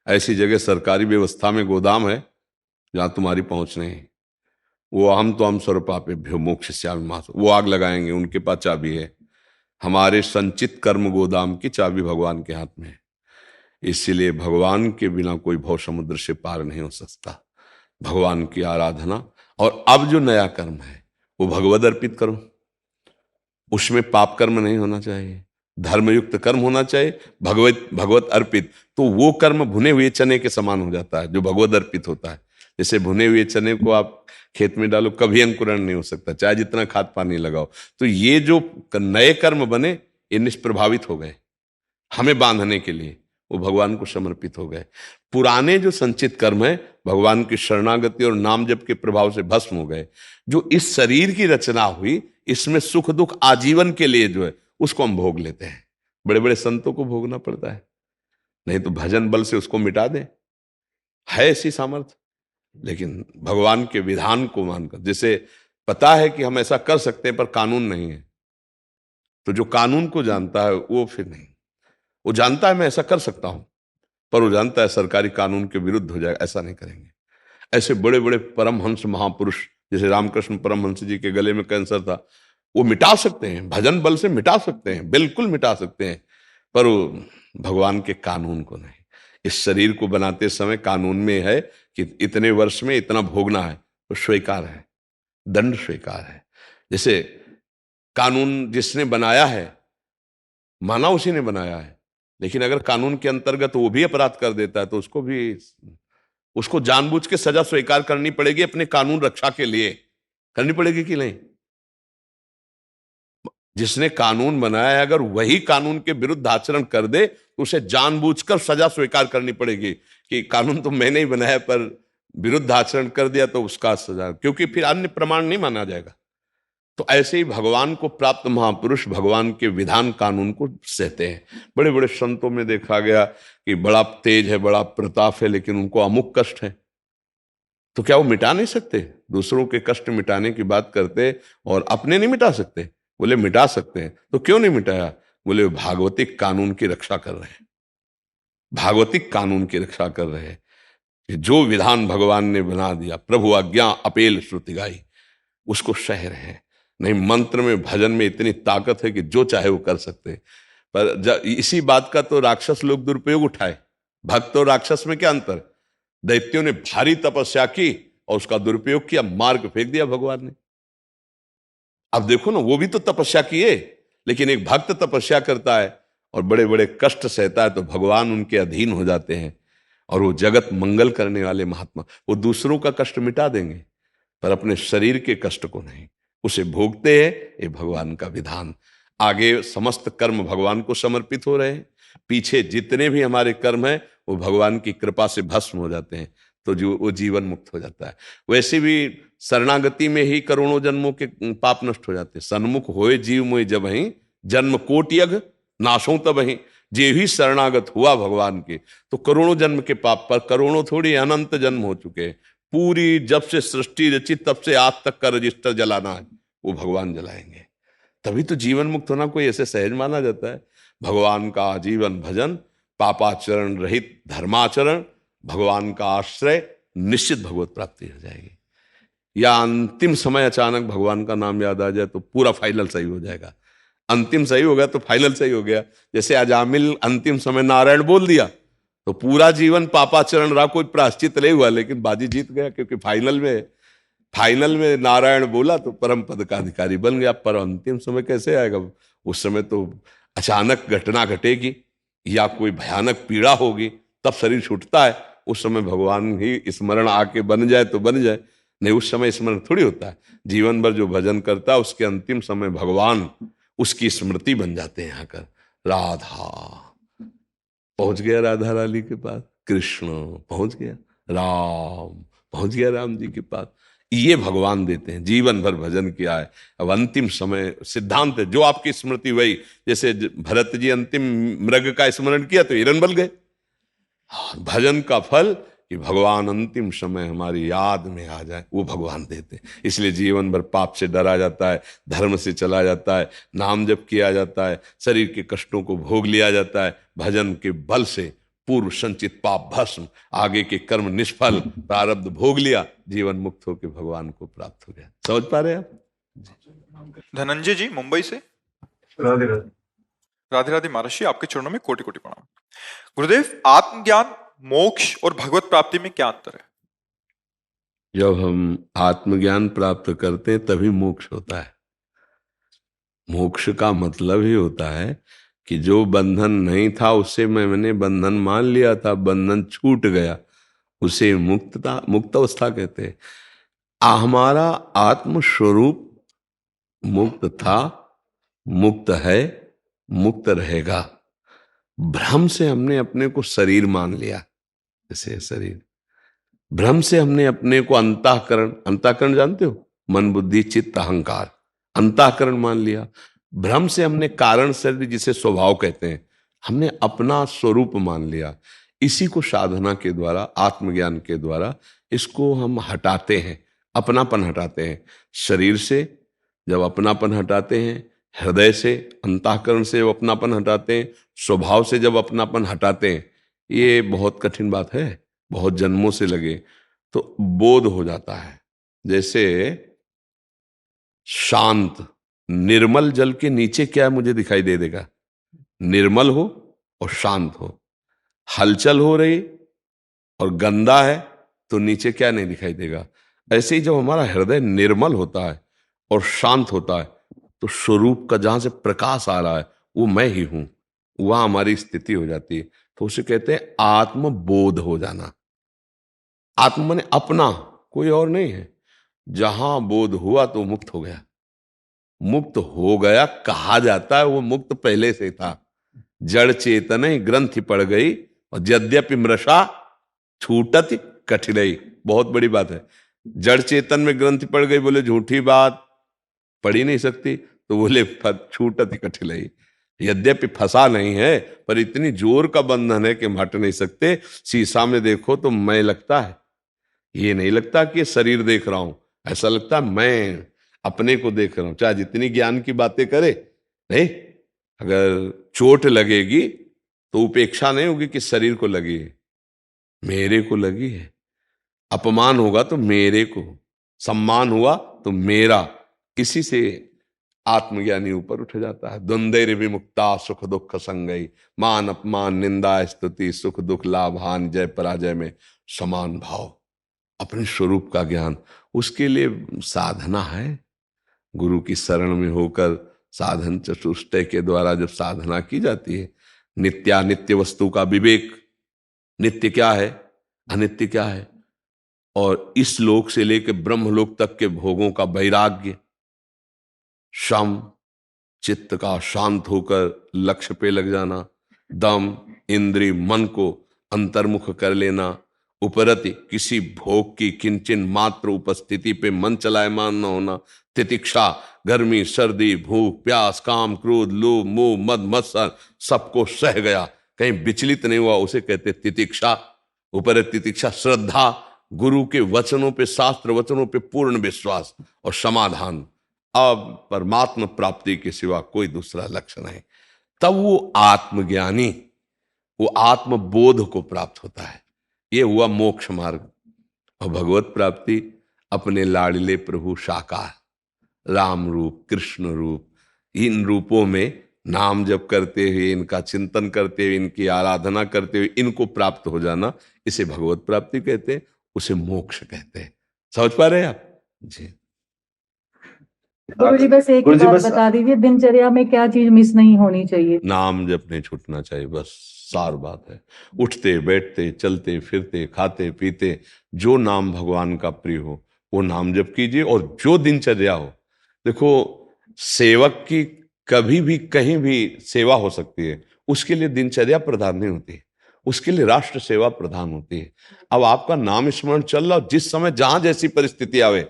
ऐसी जगह सरकारी व्यवस्था में गोदाम है जहां तुम्हारी पहुंच नहीं। वो हम तो हम स्वरूपापेभ्यो मोक्षयिष्यामि मा, वो आग लगाएंगे, उनके पास चाबी है। हमारे संचित कर्म गोदाम की चाबी भगवान के हाथ में है। इसीलिए भगवान के बिना कोई भव समुद्र से पार नहीं हो सकता। भगवान की आराधना, और अब जो नया कर्म है वो भगवद अर्पित करो। उसमें पाप कर्म नहीं होना चाहिए, धर्मयुक्त कर्म होना चाहिए, भगवत अर्पित। तो वो कर्म भुने हुए चने के समान हो जाता है जो भगवत अर्पित होता है। जैसे भुने हुए चने को आप खेत में डालो, कभी अंकुरण नहीं हो सकता, चाहे जितना खाद पानी लगाओ। तो ये जो नए कर्म बने, ये निष्प्रभावित हो गए हमें बांधने के लिए, वो भगवान को समर्पित हो गए। पुराने जो संचित कर्म है भगवान की शरणागति और नाम जप के प्रभाव से भस्म हो गए। जो इस शरीर की रचना हुई, इसमें सुख दुख आजीवन के लिए जो है उसको हम भोग लेते हैं। बड़े बड़े संतों को भोगना पड़ता है, नहीं तो भजन बल से उसको मिटा दे, है ऐसी सामर्थ्य। लेकिन भगवान के विधान को मानकर, जैसे पता है कि हम ऐसा कर सकते हैं पर कानून नहीं है, तो जो कानून को जानता है वो फिर नहीं, वो जानता है मैं ऐसा कर सकता हूं, पर वो जानता है सरकारी कानून के विरुद्ध हो जाएगा, ऐसा नहीं करेंगे। ऐसे बड़े बड़े परमहंस महापुरुष, जैसे रामकृष्ण परमहंस जी के गले में कैंसर था, वो मिटा सकते हैं, भजन बल से मिटा सकते हैं, बिल्कुल मिटा सकते हैं, पर वो भगवान के कानून को नहीं। इस शरीर को बनाते समय कानून में है कि इतने वर्ष में इतना भोगना है, तो स्वीकार है, दंड स्वीकार है। जैसे कानून जिसने बनाया है, माना उसी ने बनाया है, लेकिन अगर कानून के अंतर्गत वो भी अपराध कर देता है तो उसको जानबूझ के सजा स्वीकार करनी पड़ेगी, अपने कानून रक्षा के लिए करनी पड़ेगी कि नहीं। जिसने कानून बनाया है, अगर वही कानून के विरुद्ध आचरण कर दे तो उसे जानबूझकर सजा स्वीकार करनी पड़ेगी कि कानून तो मैंने ही बनाया पर विरुद्ध आचरण कर दिया तो उसका सजा, क्योंकि फिर अन्य प्रमाण नहीं माना जाएगा। तो ऐसे ही भगवान को प्राप्त महापुरुष भगवान के विधान कानून को सहते हैं। बड़े बड़े संतों में देखा गया कि बड़ा तेज है, बड़ा प्रताप है, लेकिन उनको अमुक कष्ट है, तो क्या वो मिटा नहीं सकते? दूसरों के कष्ट मिटाने की बात करते और अपने नहीं मिटा सकते? बोले मिटा सकते हैं। तो क्यों नहीं मिटाया? बोले भागवतिक कानून की रक्षा कर रहे हैं, भागवतिक कानून की रक्षा कर रहे हैं कि जो विधान भगवान ने बना दिया, प्रभु आज्ञा अपेल श्रुति गाई, उसको सह रहे हैं। नहीं, मंत्र में भजन में इतनी ताकत है कि जो चाहे वो कर सकते हैं। पर इसी बात का तो राक्षस लोग दुरुपयोग उठाए। भक्त और राक्षस में क्या अंतर? दैत्यों ने भारी तपस्या की और उसका दुरुपयोग किया, मार के फेंक दिया भगवान ने। अब देखो ना, वो भी तो तपस्या किए, लेकिन एक भक्त तपस्या करता है और बड़े बड़े कष्ट सहता है तो भगवान उनके अधीन हो जाते हैं। और वो जगत मंगल करने वाले महात्मा, वो दूसरों का कष्ट मिटा देंगे पर अपने शरीर के कष्ट को नहीं, उसे भोगते हैं। ये भगवान का विधान। आगे समस्त कर्म भगवान को समर्पित हो रहे हैं, पीछे जितने भी हमारे कर्म हैं वो भगवान की कृपा से भस्म हो जाते हैं, तो जो वो जीवन मुक्त हो जाता है। वैसे भी शरणागति में ही करोड़ों जन्मों के पाप नष्ट हो जाते हैं। सन्मुख होए जीव मोहि जब ही, जन्म कोट यज्ञ नाशों तब ही। जे ही शरणागत हुआ भगवान के, तो करोड़ों जन्म के पाप, पर करोड़ों थोड़ी अनंत जन्म हो चुके हैं। पूरी जब से सृष्टि रची तब से आज तक का रजिस्टर जलाना है, वो भगवान जलाएंगे। तभी तो जीवन मुक्त होना कोई ऐसे सहज माना जाता है। भगवान का आजीवन भजन, पापाचरण रहित धर्माचरण, भगवान का आश्रय, निश्चित भगवत प्राप्ति हो जाएगी। या अंतिम समय अचानक भगवान का नाम याद आ जाए तो पूरा फाइनल सही हो जाएगा। अंतिम सही हो गया तो फाइनल सही हो गया। जैसे अजामिल अंतिम समय नारायण बोल दिया तो पूरा जीवन पापाचरण रहा, कोई प्रायश्चित नहीं हुआ, लेकिन बाजी जीत गया, क्योंकि फाइनल में नारायण बोला तो परम पद का अधिकारी बन गया। पर अंतिम समय कैसे आएगा? उस समय तो अचानक घटना घटेगी या कोई भयानक पीड़ा होगी, तब शरीर छूटता है। उस समय भगवान ही स्मरण आके बन जाए तो बन जाए, नहीं उस समय स्मरण थोड़ी होता है। जीवन भर जो भजन करता है उसके अंतिम समय भगवान उसकी स्मृति बन जाते हैं। आकर राधा पहुंच गया, राधा रानी के पास, कृष्ण पहुंच गया, राम पहुंच गया राम जी के पास। ये भगवान देते हैं। जीवन भर भजन किया है, अब अंतिम समय सिद्धांत है, जो आपकी स्मृति वही, जैसे भरत जी अंतिम मृग का स्मरण किया तो हिरन बन गए। भजन का फल कि भगवान अंतिम समय हमारी याद में आ जाए, वो भगवान देते हैं। इसलिए जीवन भर पाप से डरा जाता है, धर्म से चला जाता है, नाम जप किया जाता है, शरीर के कष्टों को भोग लिया जाता है। भजन के बल से पूर्व संचित पाप भस्म, आगे के कर्म निष्फल, प्रारब्ध भोग लिया, जीवन मुक्त होकर भगवान को प्राप्त हो गया। समझ पा रहे हैं आप? धनंजय जी मुंबई से। राधे राधे। राधे राधे महर्षि, आपके चरणों में कोटि कोटि प्रणाम। गुरुदेव, आत्मज्ञान, मोक्ष और भगवत प्राप्ति में क्या अंतर है? जब हम आत्मज्ञान प्राप्त करते हैं तभी मोक्ष होता है। मोक्ष का मतलब ही होता है कि जो बंधन नहीं था उससे मैंने बंधन मान लिया था, बंधन छूट गया, उसे मुक्त अवस्था कहते हैं। हमारा आत्म स्वरूप मुक्त था, मुक्त है, मुक्त रहेगा। भ्रम से हमने अपने को शरीर मान लिया, जैसे शरीर, भ्रम से हमने अपने को अंतःकरण जानते हो, मन बुद्धि चित्त अहंकार, अंतःकरण मान लिया। भ्रम से हमने कारण शरीर, जिसे स्वभाव कहते हैं, हमने अपना स्वरूप मान लिया। इसी को साधना के द्वारा, आत्मज्ञान के द्वारा इसको हम हटाते हैं, अपनापन हटाते हैं। शरीर से जब अपनापन हटाते हैं, हृदय से, अंतःकरण से जब अपनापन हटाते हैं, स्वभाव से जब अपनापन हटाते हैं, ये बहुत कठिन बात है, बहुत जन्मों से लगे तो बोध हो जाता है। जैसे शांत निर्मल जल के नीचे क्या है मुझे दिखाई दे देगा, निर्मल हो और शांत हो। हलचल हो रही और गंदा है तो नीचे क्या नहीं दिखाई देगा। ऐसे ही जब हमारा हृदय निर्मल होता है और शांत होता है तो स्वरूप का जहां से प्रकाश आ रहा है वो मैं ही हूं, वहां हमारी स्थिति हो जाती है। तो उसे कहते हैं आत्मबोध हो जाना। आत्म माने अपना, कोई और नहीं है। जहां बोध हुआ तो मुक्त हो गया। मुक्त हो गया कहा जाता है, वो मुक्त पहले से था। जड़ चेतन ग्रंथि पड़ गई और यद्यपि मृषा छूटत कठिनाई, बहुत बड़ी बात है। जड़ चेतन में ग्रंथि पड़ गई, बोले झूठी बात, पढ़ ही नहीं सकती, तो बोले छूटत कठिनाई। यद्यपि फंसा नहीं है पर इतनी जोर का बंधन है कि हम हट नहीं सकते। शीशा में देखो तो मैं लगता है, ये नहीं लगता कि शरीर देख रहा हूं, ऐसा लगता है मैं अपने को देख रहा हूं। चाहे जितनी ज्ञान की बातें करे, नहीं, अगर चोट लगेगी तो उपेक्षा नहीं होगी कि शरीर को लगी है, मेरे को लगी है। अपमान होगा तो मेरे को, सम्मान हुआ तो मेरा। किसी से आत्मज्ञानी ऊपर उठ जाता है। द्वंद्वैर विमुक्ता सुख दुख संगई, मान अपमान निंदा स्तुति, सुख दुख लाभ हानि जय पराजय में समान भाव। अपने स्वरूप का ज्ञान, उसके लिए साधना है। गुरु की शरण में होकर साधन चतुष्टय के द्वारा जब साधना की जाती है, नित्यानित्य वस्तु का विवेक, नित्य क्या है, अनित्य क्या है, और इस लोक से लेकर ब्रह्मलोक तक के भोगों का वैराग्य, शम, चित्त का शांत होकर लक्ष्य पे लग जाना, दम, इंद्रिय, मन को अंतर्मुख कर लेना, उपरति किसी भोग की किंचन मात्र उपस्थिति पे मन चलायमान न होना, तितिक्षा गर्मी सर्दी भूख प्यास काम क्रोध लोभ मोह मद मत्सर सबको सह गया, कहीं विचलित नहीं हुआ, उसे कहते तितिक्षा। ऊपर तितिक्षा श्रद्धा, गुरु के वचनों पे, शास्त्र वचनों पे पूर्ण विश्वास, और समाधान, अब परमात्मा प्राप्ति के सिवा कोई दूसरा लक्ष्य नहीं। तब वो आत्मज्ञानी, वो आत्मबोध को प्राप्त होता है। ये हुआ मोक्ष मार्ग। और भगवत प्राप्ति अपने लाडले प्रभु साकार, राम रूप, कृष्ण रूप, इन रूपों में नाम जप करते हुए, इनका चिंतन करते हुए, इनकी आराधना करते हुए इनको प्राप्त हो जाना, इसे भगवत प्राप्ति कहते हैं, उसे मोक्ष कहते हैं। समझ पा रहे हैं आप जी? गुरु जी बस एक ही बात बता दीजिए, दिनचर्या में क्या चीज मिस नहीं होनी चाहिए? नाम जप नहीं छूटना चाहिए, बस सार बात है। उठते बैठते चलते फिरते खाते पीते जो नाम भगवान का प्रिय हो वो नाम जप कीजिए। और जो दिनचर्या हो, देखो सेवक की कभी भी कहीं भी सेवा हो सकती है, उसके लिए दिनचर्या प्रधान नहीं होती है, उसके लिए राष्ट्र सेवा प्रधान होती है। अब आपका नाम स्मरण चल रहा, जिस समय जहां जैसी परिस्थिति आवे,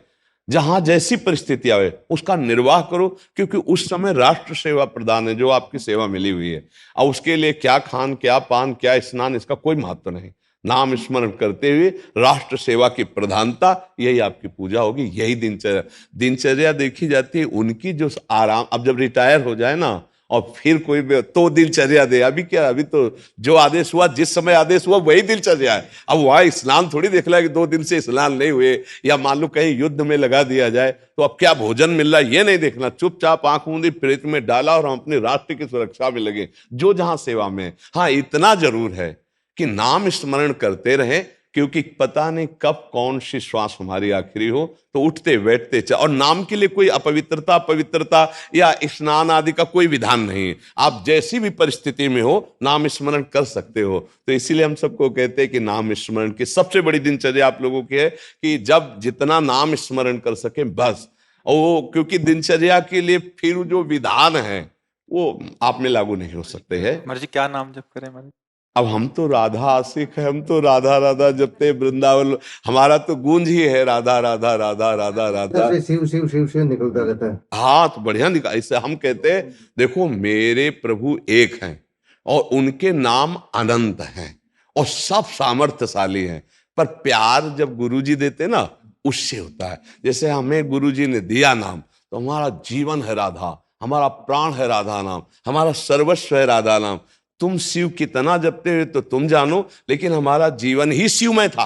जहां जैसी परिस्थिति आवे उसका निर्वाह करो, क्योंकि उस समय राष्ट्र सेवा प्रदान है जो आपकी सेवा मिली हुई है। और उसके लिए क्या खान, क्या पान, क्या स्नान, इसका कोई महत्व नहीं। नाम स्मरण करते हुए राष्ट्र सेवा की प्रधानता, यही आपकी पूजा होगी, यही दिनचर्या। दिनचर्या देखी जाती है उनकी जो आराम, अब जब रिटायर हो जाए ना और फिर कोई तो दिनचर्या दे। अभी क्या, अभी तो जो आदेश हुआ, जिस समय आदेश हुआ वही दिनचर्या है। अब वहां स्नान थोड़ी देख रहा है कि 2 दिन से स्नान नहीं हुए, या मान लो कहीं युद्ध में लगा दिया जाए तो अब क्या भोजन मिल रहा है ये नहीं देखना। चुपचाप आंख मूंदी प्रेत में डाला और हम अपने राष्ट्र की सुरक्षा में लगे, जो जहां सेवा में। हाँ, इतना जरूर है कि नाम स्मरण करते रहे, क्योंकि पता नहीं कब कौन सी श्वास हमारी आखिरी हो, तो उठते बैठते और नाम के लिए कोई अपवित्रता पवित्रता या स्नान आदि का कोई विधान नहीं। आप जैसी भी परिस्थिति में हो नाम स्मरण कर सकते हो। तो इसीलिए हम सबको कहते हैं कि नाम स्मरण की सबसे बड़ी दिनचर्या आप लोगों की है कि जब जितना नाम स्मरण कर सके बस। और वो क्योंकि दिनचर्या के लिए फिर जो विधान है वो आप में लागू नहीं हो सकते हैं। महाराज जी क्या नाम जप करें महाराज? अब हम तो राधा आशिक है, हम तो राधा राधा जपते वृंदावन, हमारा तो गूंज ही है राधा राधा राधा राधा राधा। शिव शिव शिव शिव निकलता रहता है। हाँ, तो बढ़िया निकाल। इससे हम कहते हैं देखो मेरे प्रभु एक हैं और उनके नाम अनंत हैं और सब सामर्थ्यशाली हैं, पर प्यार जब गुरुजी देते ना उससे होता है। जैसे हमें गुरुजी ने दिया नाम तो हमारा जीवन है राधा, हमारा प्राण है राधा नाम, हमारा सर्वस्व है राधा नाम। तुम शिव कितना जपते हो तो तुम जानो, लेकिन हमारा जीवन ही शिवमय था।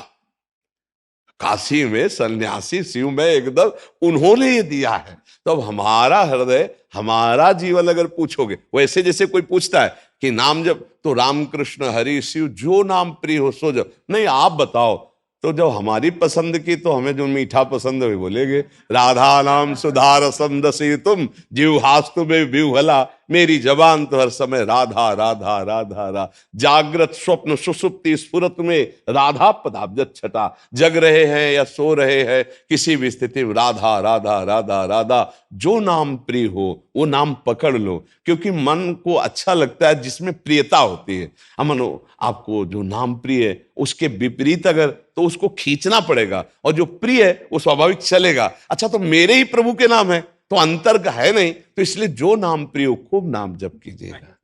काशी में सन्यासी शिव में एकदम उन्होंने ये दिया है। तो अब हमारा हृदय, हमारा जीवन अगर पूछोगे, वैसे जैसे कोई पूछता है कि नाम जब, तो राम कृष्ण हरि शिव जो नाम प्रिय हो सो जब, नहीं आप बताओ। तो जब हमारी पसंद की, तो हमें जो मीठा पसंद है बोलेंगे। राधा नाम सुधार समदसी तुम जिह्वास्तु में विह्वला, मेरी जबान तो हर समय राधा राधा राधा रा। जागृत स्वप्न सुसुप्ति स्फुरत में राधा पदाब्जत छटा। जग रहे हैं या सो रहे हैं, किसी भी स्थिति में राधा राधा राधा राधा। जो नाम प्रिय हो वो नाम पकड़ लो, क्योंकि मन को अच्छा लगता है जिसमें प्रियता होती है। अमनो आपको जो नाम प्रिय है उसके विपरीत अगर, तो उसको खींचना पड़ेगा, और जो प्रिय है वो स्वाभाविक चलेगा। अच्छा, तो मेरे ही प्रभु के नाम है तो अंतर का है नहीं, तो इसलिए जो नाम प्रिय हो खूब नाम जप कीजिएगा।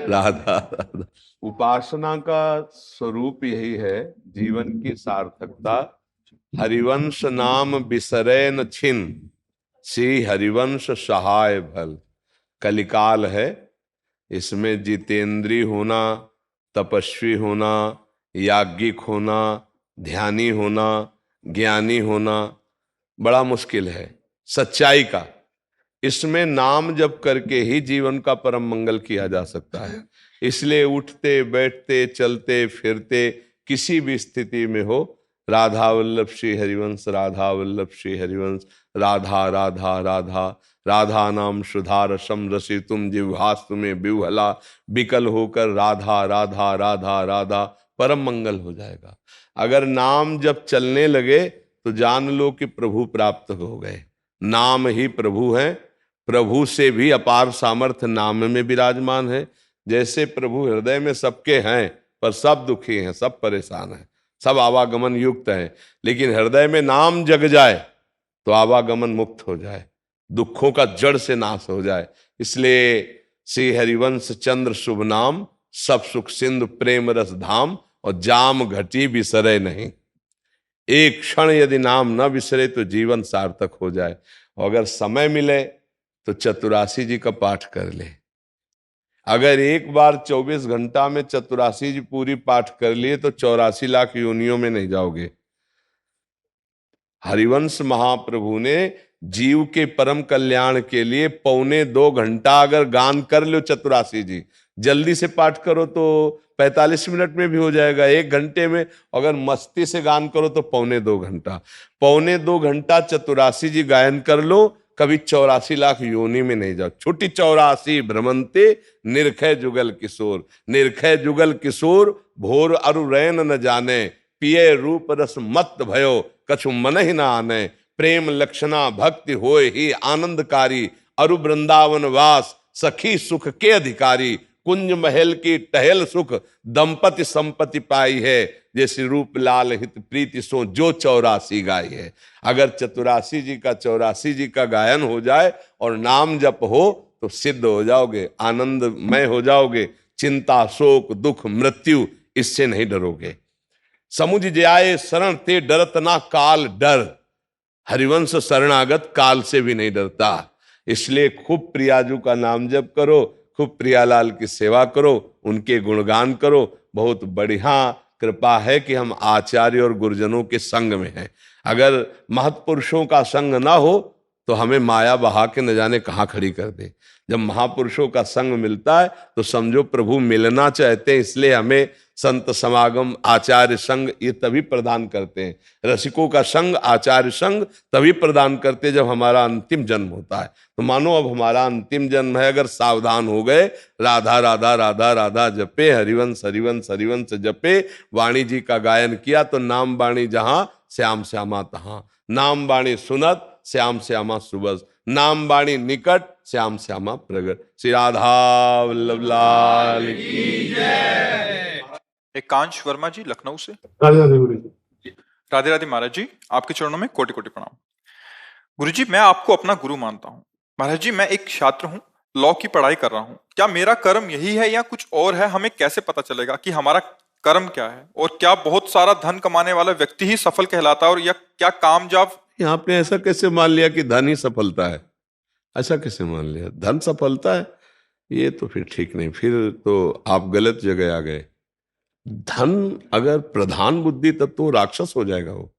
राधा राधा। उपासना का स्वरूप यही है, जीवन की सार्थकता। हरिवंश नाम बिसरे न छिन, सी हरिवंश सहाय भल। कलिकाल है, इसमें जितेंद्री होना, तपस्वी होना, याज्ञिक होना, ध्यानी होना, ज्ञानी होना बड़ा मुश्किल है। सच्चाई का, इसमें नाम जप करके ही जीवन का परम मंगल किया जा सकता है। इसलिए उठते बैठते चलते फिरते किसी भी स्थिति में हो, राधा वल्लभ श्री हरिवंश, राधा वल्लभ श्री हरिवंश, राधा राधा राधा। राधा नाम सुधार सम रसी तुम जिह्वास्तु में विह्वला। विकल होकर राधा राधा राधा राधा, परम मंगल हो जाएगा। अगर नाम जब चलने लगे तो जान लो कि प्रभु प्राप्त हो गए। नाम ही प्रभु है, प्रभु से भी अपार सामर्थ्य नाम में विराजमान है। जैसे प्रभु हृदय में सबके हैं, पर सब दुखी हैं, सब परेशान हैं, सब आवागमन युक्त हैं, लेकिन हृदय में नाम जग जाए तो आवागमन मुक्त हो जाए, दुखों का जड़ से नाश हो जाए। इसलिए श्री हरिवंश चंद्र शुभ नाम, सब सुख सिंधु प्रेम रस धाम, और जाम घटी बिसरे नहीं। एक क्षण यदि नाम न बिसरे तो जीवन सार्थक हो जाए। और अगर समय मिले तो चतुरासी जी का पाठ कर ले। अगर एक बार 24 घंटा में चतुरासी जी पूरी पाठ कर लिए तो 84 लाख योनियों में नहीं जाओगे। हरिवंश महाप्रभु ने जीव के परम कल्याण के लिए 1.25 घंटा अगर गान कर लो चतुरासी जी, जल्दी से पाठ करो तो 45 मिनट में भी हो जाएगा, 1 घंटे में। अगर मस्ती से गान करो तो 1.25 घंटा, 1.25 घंटा चतुरासी जी गायन कर लो, कभी 84 लाख योनि में नहीं जाओ। छुट्टी 84 भ्रमंते निर्खय जुगल किशोर। निर्खय जुगल किशोर भोर अरु रैन न जाने, पिए रूप रस मत भयो कछु मन ही न आने। प्रेम लक्षणा भक्ति होए ही आनंदकारी, अरु वृंदावन वास सखी सुख के अधिकारी। कुंज महल की टहल सुख, दंपति संपत्ति पाई है, जैसे रूप लाल हित प्रीति सो जो 84 गाई है। अगर चतुरासी जी का 84 जी का गायन हो जाए और नाम जप हो तो सिद्ध हो जाओगे, आनंदमय हो जाओगे, चिंता शोक दुख मृत्यु इससे नहीं डरोगे। समुझ जाए शरण ते डरत ना काल डर, हरिवंश शरणागत काल से भी नहीं डरता। इसलिए खूब प्रियाजू का नाम जप करो, खूब प्रियालाल की सेवा करो, उनके गुणगान करो। बहुत बढ़िया कृपा है कि हम आचार्य और गुरुजनों के संग में हैं। अगर महत्पुरुषों का संग ना हो तो हमें माया बहा के न जाने कहाँ खड़ी कर दे। जब महापुरुषों का संग मिलता है तो समझो प्रभु मिलना चाहते हैं, इसलिए हमें संत समागम आचार्य संग ये तभी प्रदान करते हैं। रसिकों का संग आचार्य संग तभी प्रदान करते हैं जब हमारा अंतिम जन्म होता है। तो मानो अब हमारा अंतिम जन्म है, अगर सावधान हो गए, राधा राधा राधा राधा जपे, हरिवंश हरिवंश हरिवंश जपे, वाणी जी का गायन किया तो नाम वाणी जहां श्याम श्यामा तहां, नाम वाणी सुनत श्याम श्यामा सुबस, नाम वाणी निकट श्याम श्यामा प्रगट। श्री राधा वल्लभ लाल की जय। एकांश वर्मा जी लखनऊ से। राधे राधे गुरु जी। राधे राधे महाराज जी, आपके चरणों में कोटि कोटि प्रणाम। गुरु जी, मैं आपको अपना गुरु मानता हूँ। महाराज जी, मैं एक छात्र हूँ, लॉ की पढ़ाई कर रहा हूँ। क्या मेरा कर्म यही है या कुछ और है? हमें कैसे पता चलेगा कि हमारा कर्म क्या है? और क्या बहुत सारा धन कमाने वाला व्यक्ति ही सफल कहलाता है, और या क्या कामयाब? आपने ऐसा कैसे मान लिया कि धन ही सफलता है? ऐसा कैसे मान लिया? धन सफलता है ये तो फिर ठीक नहीं, फिर तो आप गलत जगह आ गए। धन अगर प्रधान बुद्धि तब तो राक्षस हो जाएगा, वो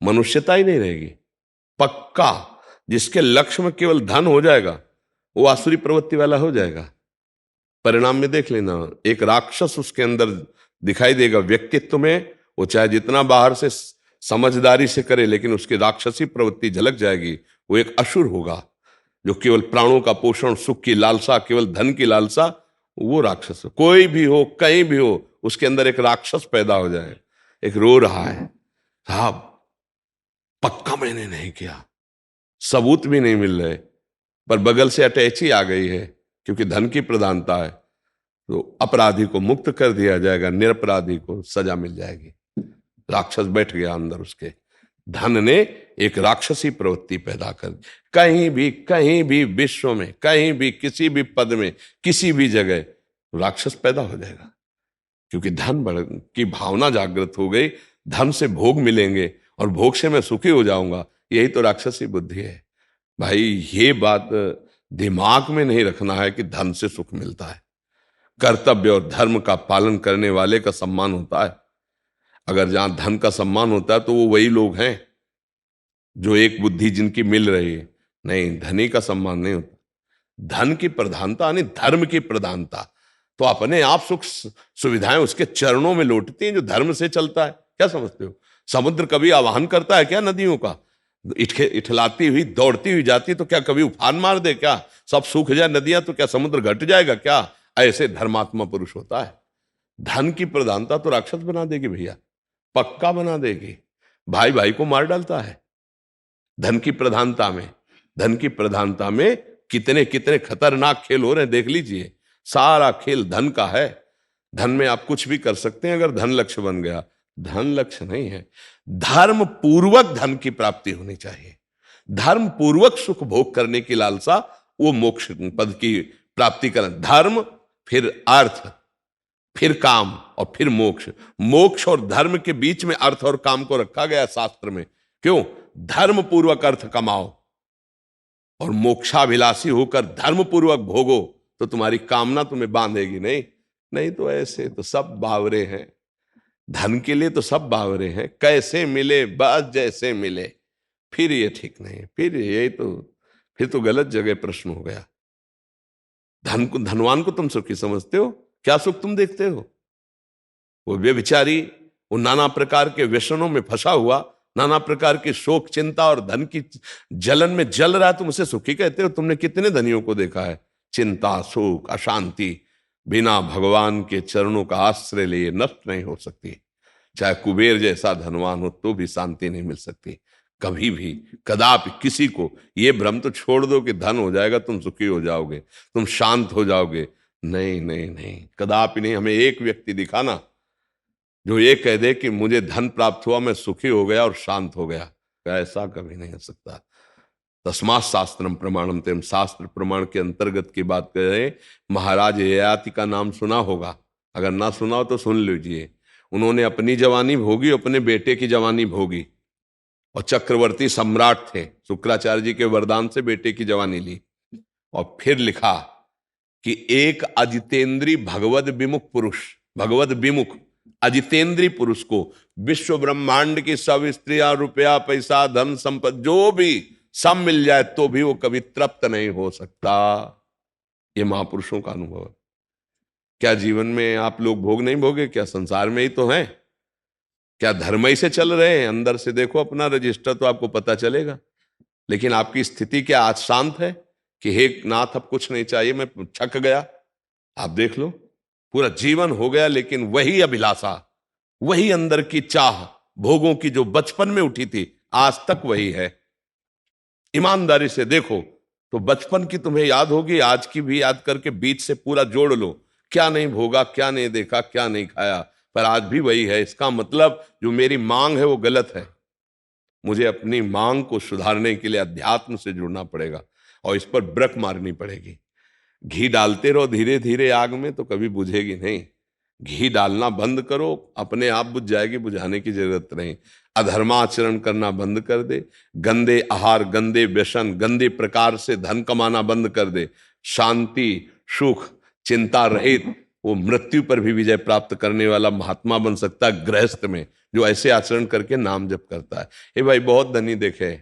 मनुष्यता ही नहीं रहेगी। पक्का जिसके लक्ष्य में केवल धन हो जाएगा वो आसुरी प्रवृत्ति वाला हो जाएगा। परिणाम में देख लेना, एक राक्षस उसके अंदर दिखाई देगा व्यक्तित्व में। वो चाहे जितना बाहर से समझदारी से करे, लेकिन उसकी राक्षसी प्रवृत्ति झलक जाएगी। वो एक असुर होगा जो केवल प्राणों का पोषण, सुख की लालसा, केवल धन की लालसा, वो राक्षस। कोई भी हो कहीं भी हो, उसके अंदर एक राक्षस पैदा हो जाए। एक रो रहा है, साहब पक्का मैंने नहीं किया, सबूत भी नहीं मिल रहे, पर बगल से अटैची आ गई है क्योंकि धन की प्रधानता है, तो अपराधी को मुक्त कर दिया जाएगा, निरपराधी को सजा मिल जाएगी। राक्षस बैठ गया अंदर उसके। धन ने एक राक्षसी प्रवृत्ति पैदा कर दी। कहीं भी विश्व में, कहीं भी किसी भी पद में, किसी भी जगह राक्षस पैदा हो जाएगा, क्योंकि धन की भावना जागृत हो गई। धन से भोग मिलेंगे और भोग से मैं सुखी हो जाऊंगा, यही तो राक्षसी बुद्धि है। भाई ये बात दिमाग में नहीं रखना है कि धन से सुख मिलता है। कर्तव्य और धर्म का पालन करने वाले का सम्मान होता है। अगर जहां धन का सम्मान होता है तो वो वही लोग हैं जो एक बुद्धि जिनकी मिल रही है। नहीं, धनी का सम्मान नहीं होता। धन की प्रधानता यानी धर्म की प्रधानता, तो अपने आप सुख सुविधाएं उसके चरणों में लौटती हैं जो धर्म से चलता है। क्या समझते हो? समुद्र कभी आवाहन करता है क्या नदियों का? इठलाती हुई दौड़ती हुई जाती तो क्या कभी उफान मार दे क्या? सब सूख जाए नदियां तो क्या समुद्र घट जाएगा क्या? ऐसे धर्मात्मा पुरुष होता है। धन की प्रधानता तो राक्षस बना देगी भैया, पक्का बना देगी। भाई भाई को मार डालता है धन की प्रधानता में। धन की प्रधानता में कितने कितने खतरनाक खेल हो रहे हैं, देख लीजिए। सारा खेल धन का है। धन में आप कुछ भी कर सकते हैं अगर धन लक्ष्य बन गया। धन लक्ष्य नहीं है। धर्म पूर्वक धन की प्राप्ति होनी चाहिए। धर्म पूर्वक सुख भोग करने की लालसा, वो मोक्ष पद की प्राप्ति करना। धर्म फिर अर्थ, फिर काम और फिर मोक्ष। मोक्ष और धर्म के बीच में अर्थ और काम को रखा गया शास्त्र में। क्यों? धर्म पूर्वक अर्थ कमाओ और मोक्षाभिलाषी होकर धर्म पूर्वक भोगो तो तुम्हारी कामना तुम्हें बांधेगी नहीं। नहीं तो ऐसे तो सब बावरे हैं। धन के लिए तो सब बावरे हैं। कैसे मिले? बस जैसे मिले। फिर ये ठीक नहीं, फिर ये तो फिर तो गलत जगह प्रश्न हो गया। धन को, धनवान को तुम सुखी समझते हो? क्या सुख तुम देखते हो? वो व्यभिचारी वो नाना प्रकार के व्यसनों में फंसा हुआ, नाना प्रकार की शोक चिंता और धन की जलन में जल रहा, तुम उसे सुखी कहते हो? तुमने कितने धनियों को देखा है चिंता शोक अशांति बिना भगवान के चरणों का आश्रय लिए नष्ट नहीं हो सकती। चाहे कुबेर जैसा धनवान हो तो भी शांति नहीं मिल सकती कभी भी, कदापि। किसी को ये भ्रम तो छोड़ दो कि धन हो जाएगा तुम सुखी हो जाओगे, तुम शांत हो जाओगे। नहीं नहीं नहीं, कदापि नहीं। हमें एक व्यक्ति दिखाना जो ये कह दे कि मुझे धन प्राप्त हुआ, मैं सुखी हो गया और शांत हो गया। ऐसा कभी नहीं हो सकता। तस्मात् शास्त्रम प्रमाणम तेम, शास्त्र प्रमाण के अंतर्गत की बात कर रहे। महाराज ययाति का नाम सुना होगा, अगर ना सुना हो तो सुन लीजिए। उन्होंने अपनी जवानी भोगी, अपने बेटे की जवानी भोगी, और चक्रवर्ती सम्राट थे। शुक्राचार्य जी के वरदान से बेटे की जवानी ली, और फिर लिखा कि एक अजितेंद्री भगवद विमुख पुरुष, भगवद विमुख अजितेंद्री पुरुष को विश्व ब्रह्मांड की सब स्त्रियां, रुपया, पैसा, धन संपत्ति जो भी सब मिल जाए तो भी वो कभी तृप्त नहीं हो सकता। ये महापुरुषों का अनुभव है। क्या जीवन में आप लोग भोग नहीं भोगे? क्या संसार में ही तो हैं? क्या धर्म ही से चल रहे हैं? अंदर से देखो अपना रजिस्टर तो आपको पता चलेगा। लेकिन आपकी स्थिति क्या आज शांत है कि हे नाथ अब कुछ नहीं चाहिए, मैं थक गया? आप देख लो, पूरा जीवन हो गया लेकिन वही अभिलाषा, वही अंदर की चाह भोगों की जो बचपन में उठी थी आज तक वही है। ईमानदारी से देखो तो बचपन की तुम्हें याद होगी, आज की भी याद करके बीच से पूरा जोड़ लो। क्या नहीं भोगा, क्या नहीं देखा, क्या नहीं खाया, पर आज भी वही है। इसका मतलब जो मेरी मांग है वो गलत है। मुझे अपनी मांग को सुधारने के लिए अध्यात्म से जुड़ना पड़ेगा और इस पर ब्रेक मारनी पड़ेगी। घी डालते रहो धीरे धीरे आग में तो कभी बुझेगी नहीं। घी डालना बंद करो, अपने आप बुझ जाएगी, बुझाने की जरूरत नहीं। अधर्माचरण करना बंद कर दे, गंदे आहार, गंदे व्यसन, गंदे प्रकार से धन कमाना बंद कर दे। शांति, सुख, चिंता रहित वो मृत्यु पर भी विजय प्राप्त करने वाला महात्मा बन सकता है गृहस्थ में, जो ऐसे आचरण करके नाम जप करता है। ये भाई बहुत धनी देखे,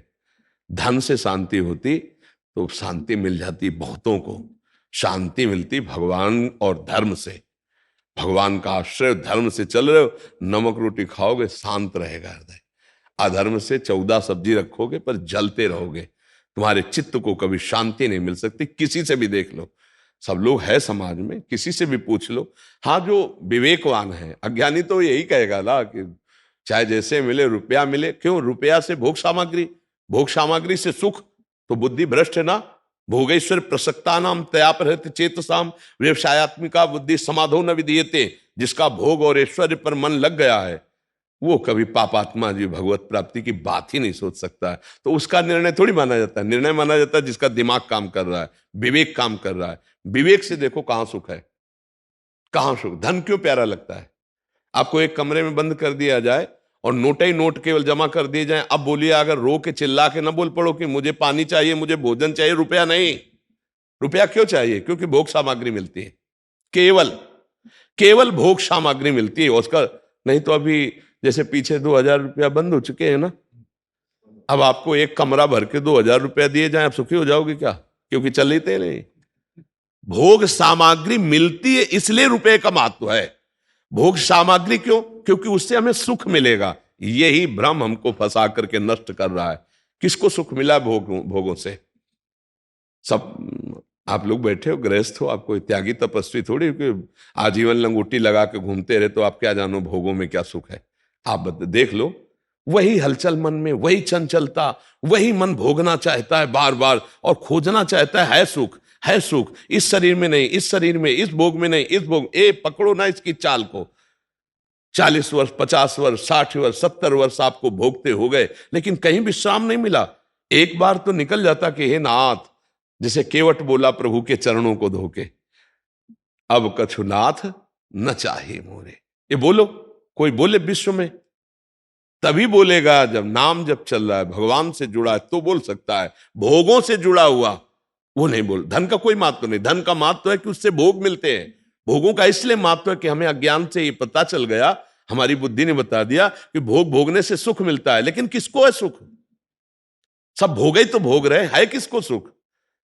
धन से शांति होती तो शांति मिल जाती बहुतों को। शांति मिलती भगवान और धर्म से। भगवान का आश्रय, धर्म से चल रहे हो, नमक रोटी खाओगे शांत रहेगा हृदय। अधर्म से 14 सब्जी रखोगे पर जलते रहोगे, तुम्हारे चित्त को कभी शांति नहीं मिल सकती। किसी से भी देख लो, सब लोग है समाज में, किसी से भी पूछ लो। हाँ, जो विवेकवान है, अज्ञानी तो यही कहेगा ना कि चाहे जैसे मिले, रुपया मिले। क्यों? रुपया से भोग सामग्री, भोग सामग्री से सुख, तो बुद्धि भ्रष्ट है ना। भोगेश्वर प्रसक्ता नाम तयापहृत चेतसाम व्यवसायत्मिका बुद्धि समाधो न विधीयते। जिसका भोग और ऐश्वर्य पर मन लग गया है वो कभी पापात्मा जी भगवत प्राप्ति की बात ही नहीं सोच सकता है। तो उसका निर्णय थोड़ी माना जाता है। निर्णय माना जाता है जिसका दिमाग काम कर रहा है, विवेक काम कर रहा है। विवेक से देखो कहां सुख है, कहां सुख। धन क्यों प्यारा लगता है? आपको एक कमरे में बंद कर दिया जाए और नोट ही नोट केवल जमा कर दिए जाए। अब बोलिए, अगर रो के चिल्ला के ना बोल पड़ो कि मुझे पानी चाहिए, मुझे भोजन चाहिए, रुपया नहीं। रुपया क्यों चाहिए? क्योंकि भोग सामग्री मिलती है, केवल केवल भोग सामग्री मिलती है उसका। नहीं तो अभी जैसे पीछे 2000 रुपया बंद हो चुके हैं ना, अब आपको एक कमरा भर के 2000 रुपया दिए जाए, आप सुखी हो जाओगे क्या? क्योंकि चल लेते नहीं। भोग सामग्री मिलती है इसलिए रुपए का महत्व है। भोग सामग्री क्यों? क्योंकि उससे हमें सुख मिलेगा। यही भ्रम हमको फंसा करके नष्ट कर रहा है। किसको सुख मिला भोगों से? सब आप लोग बैठे हो, गृहस्थ हो, आपको त्यागी तपस्वी थोड़ी कि आजीवन लंगोटी लगा के घूमते रहे तो आप क्या जानो भोगों में क्या सुख है। आप देख लो, वही हलचल मन में, वही चंचलता, वही मन भोगना चाहता है बार बार और खोजना चाहता है सुख, है सुख। इस शरीर में नहीं, इस शरीर में, इस भोग में नहीं, इस भोग। पकड़ो ना इसकी चाल को। 40 वर्ष, 50 वर्ष, 60 वर्ष, 70 वर्ष आपको भोगते हो गए लेकिन कहीं विश्राम नहीं मिला। एक बार तो निकल जाता कि हे नाथ, जैसे केवट बोला प्रभु के चरणों को धोके, अब कछु नाथ न चाहे मोरे। ये बोलो, कोई बोले विश्व में तभी बोलेगा जब नाम जब चल रहा है, भगवान से जुड़ा है तो बोल सकता है। भोगों से जुड़ा हुआ वो नहीं बोल। धन का कोई महत्व नहीं। धन का महत्व है कि उससे भोग मिलते हैं। भोगों का इसलिए महत्व है कि हमें अज्ञान से ये पता चल गया, हमारी बुद्धि ने बता दिया कि भोग भोगने से सुख मिलता है। लेकिन किसको है सुख? सब भोग ही तो भोग रहे है किसको सुख?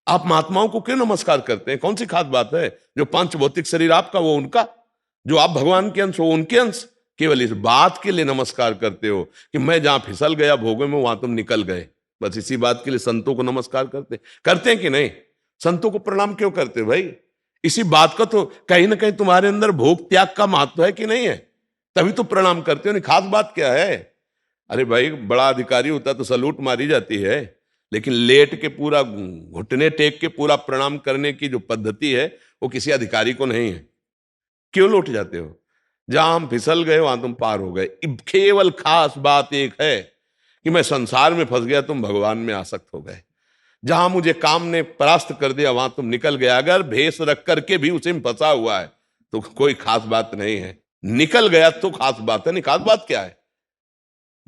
आप महात्माओं को क्यों नमस्कार करते हैं? कौन सी खास बात है? जो पांच भौतिक शरीर आपका वो उनका, जो आप भगवान के अंश हो उनके अंश। केवल इस बात के लिए नमस्कार करते हो कि मैं जहां फिसल गया भोगों में वहां तुम निकल गए। बस इसी बात के लिए संतों को नमस्कार करते हैं कि नहीं? संतों को प्रणाम क्यों करते भाई? इसी बात का तो कहीं ना कहीं तुम्हारे अंदर भोग त्याग का महत्व है कि नहीं है, तभी तो प्रणाम करते हो। नहीं, खास बात क्या है? अरे भाई, बड़ा अधिकारी होता तो सलूट मारी जाती है, लेकिन लेट के पूरा घुटने टेक के पूरा प्रणाम करने की जो पद्धति है वो किसी अधिकारी को नहीं है। क्यों लौट जाते हो? जहां हम फिसल गए वहां तुम पार हो गए। केवल खास बात एक है कि मैं संसार में फंस गया, तुम भगवान में आसक्त हो गए। जहां मुझे काम ने परास्त कर दिया वहां तुम निकल गया। अगर भेष रख करके भी उसे में फंसा हुआ है तो कोई खास बात नहीं है। निकल गया तो खास बात है। नहीं, खास बात क्या है?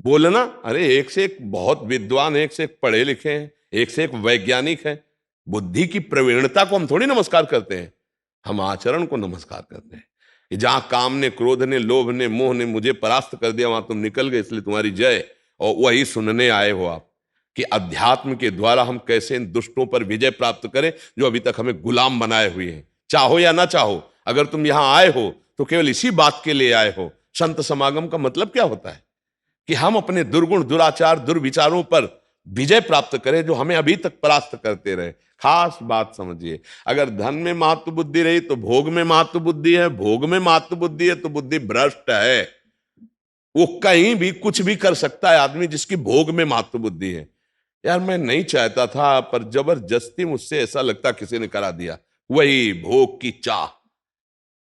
बोलना, अरे एक से एक बहुत विद्वान, एक से एक पढ़े लिखे हैं, एक से एक वैज्ञानिक है। बुद्धि की प्रवीणता को हम थोड़ी नमस्कार करते हैं, हम आचरण को नमस्कार करते हैं। कि जहां काम ने, क्रोध ने, लोभ ने, मोह ने मुझे परास्त कर दिया वहां तुम निकल गए, इसलिए तुम्हारी जय। और वही सुनने आए हो आप कि अध्यात्म के द्वारा हम कैसे इन दुष्टों पर विजय प्राप्त करें जो अभी तक हमें गुलाम बनाए हुए हैं। चाहो या ना चाहो, अगर तुम यहां आए हो तो केवल इसी बात के लिए आए हो। संत समागम का मतलब क्या होता है? कि हम अपने दुर्गुण, दुराचार, दुर्विचारों पर विजय प्राप्त करें जो हमें अभी तक परास्त करते रहे। खास बात समझिए, अगर धन में महत्व बुद्धि रही तो भोग में महत्व बुद्धि है, भोग में महत्व बुद्धि है तो बुद्धि भ्रष्ट है। वो कहीं भी कुछ भी कर सकता है आदमी जिसकी भोग में महत्व बुद्धि है। यार मैं नहीं चाहता था पर जबरदस्ती मुझसे ऐसा लगता किसी ने करा दिया। वही भोग की चाह,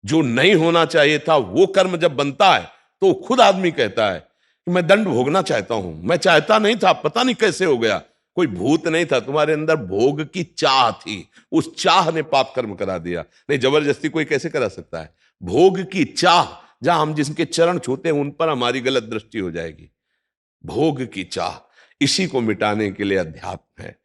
जो नहीं होना चाहिए था वो कर्म जब बनता है तो खुद आदमी कहता है कि मैं दंड भोगना चाहता हूं, मैं चाहता नहीं था, पता नहीं कैसे हो गया। कोई भूत नहीं था, तुम्हारे अंदर भोग की चाह थी, उस चाह ने पाप कर्म करा दिया। नहीं, जबरदस्ती कोई कैसे करा सकता है? भोग की चाह, जहां हम जिसके चरण छूते हैं उन पर हमारी गलत दृष्टि हो जाएगी। भोग की चाह, इसी को मिटाने के लिए अध्यात्म है।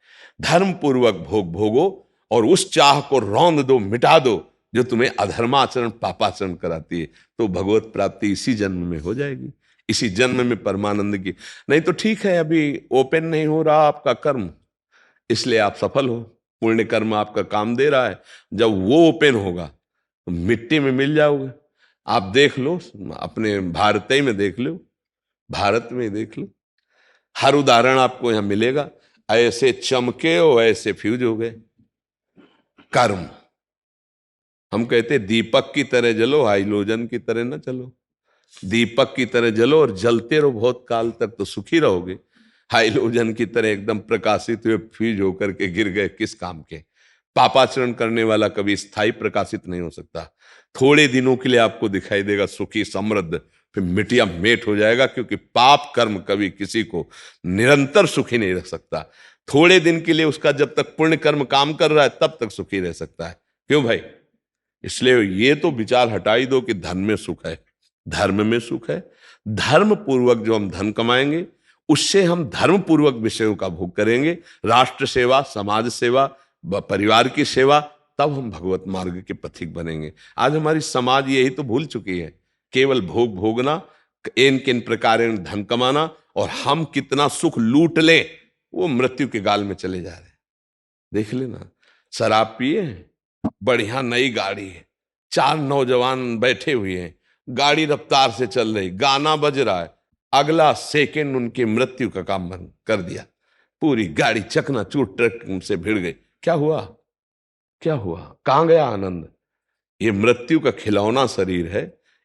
धर्म पूर्वक भोग भोगो और उस चाह को रौंद दो, मिटा दो जो तुम्हें अधर्माचरण, पापाचरण कराती है। तो भगवत प्राप्ति इसी जन्म में हो जाएगी, इसी जन्म में परमानंद की। नहीं तो ठीक है, अभी ओपन नहीं हो रहा आपका कर्म, इसलिए आप सफल हो, पुण्य कर्म आपका काम दे रहा है। जब वो ओपन होगा तो मिट्टी में मिल जाओगे। आप देख लो, अपने भारत ही में देख लो, भारत में देख लो, हर उदाहरण आपको यहां मिलेगा। ऐसे चमके और ऐसे फ्यूज हो गए कर्म। हम कहते दीपक की तरह जलो, हाइलोजन की तरह ना चलो। दीपक की तरह जलो और जलते रहो बहुत काल तक तो सुखी रहोगे। हाइलोजन की तरह एकदम प्रकाशित हुए फ्यूज होकर के गिर गए, किस काम के? पापाचरण करने वाला कभी स्थायी प्रकाशित नहीं हो सकता। थोड़े दिनों के लिए आपको दिखाई देगा सुखी समृद्ध, फिर मिटिया मेट हो जाएगा। क्योंकि पाप कर्म कभी किसी को निरंतर सुखी नहीं रख सकता। थोड़े दिन के लिए उसका, जब तक पुण्य कर्म काम कर रहा है तब तक सुखी रह सकता है। क्यों भाई? इसलिए ये तो विचार हटाई दो कि धन में सुख है, धर्म में सुख है। धर्म पूर्वक जो हम धन कमाएंगे उससे हम धर्म पूर्वक विषयों का भोग करेंगे। राष्ट्र सेवा, समाज सेवा, परिवार की सेवा, तब हम भगवत मार्ग के पथिक बनेंगे। आज हमारी समाज यही तो भूल चुकी है, केवल भोग भोगना, इन किन प्रकार धन कमाना, और हम कितना सुख लूट लें वो मृत्यु के गाल में चले जा रहे हैं। देख लेना, शराब पिए, बढ़िया नई गाड़ी है, 4 नौजवान बैठे हुए हैं, गाड़ी रफ्तार से चल रही, गाना बज रहा है, अगला सेकंड उनकी मृत्यु का काम बंद कर दिया, पूरी गाड़ी चकनाचूर ट्रक से भिड़ गई। क्या हुआ? क्या हुआ? कहां गया आनंद? ये मृत्यु का खिलौना शरीर है,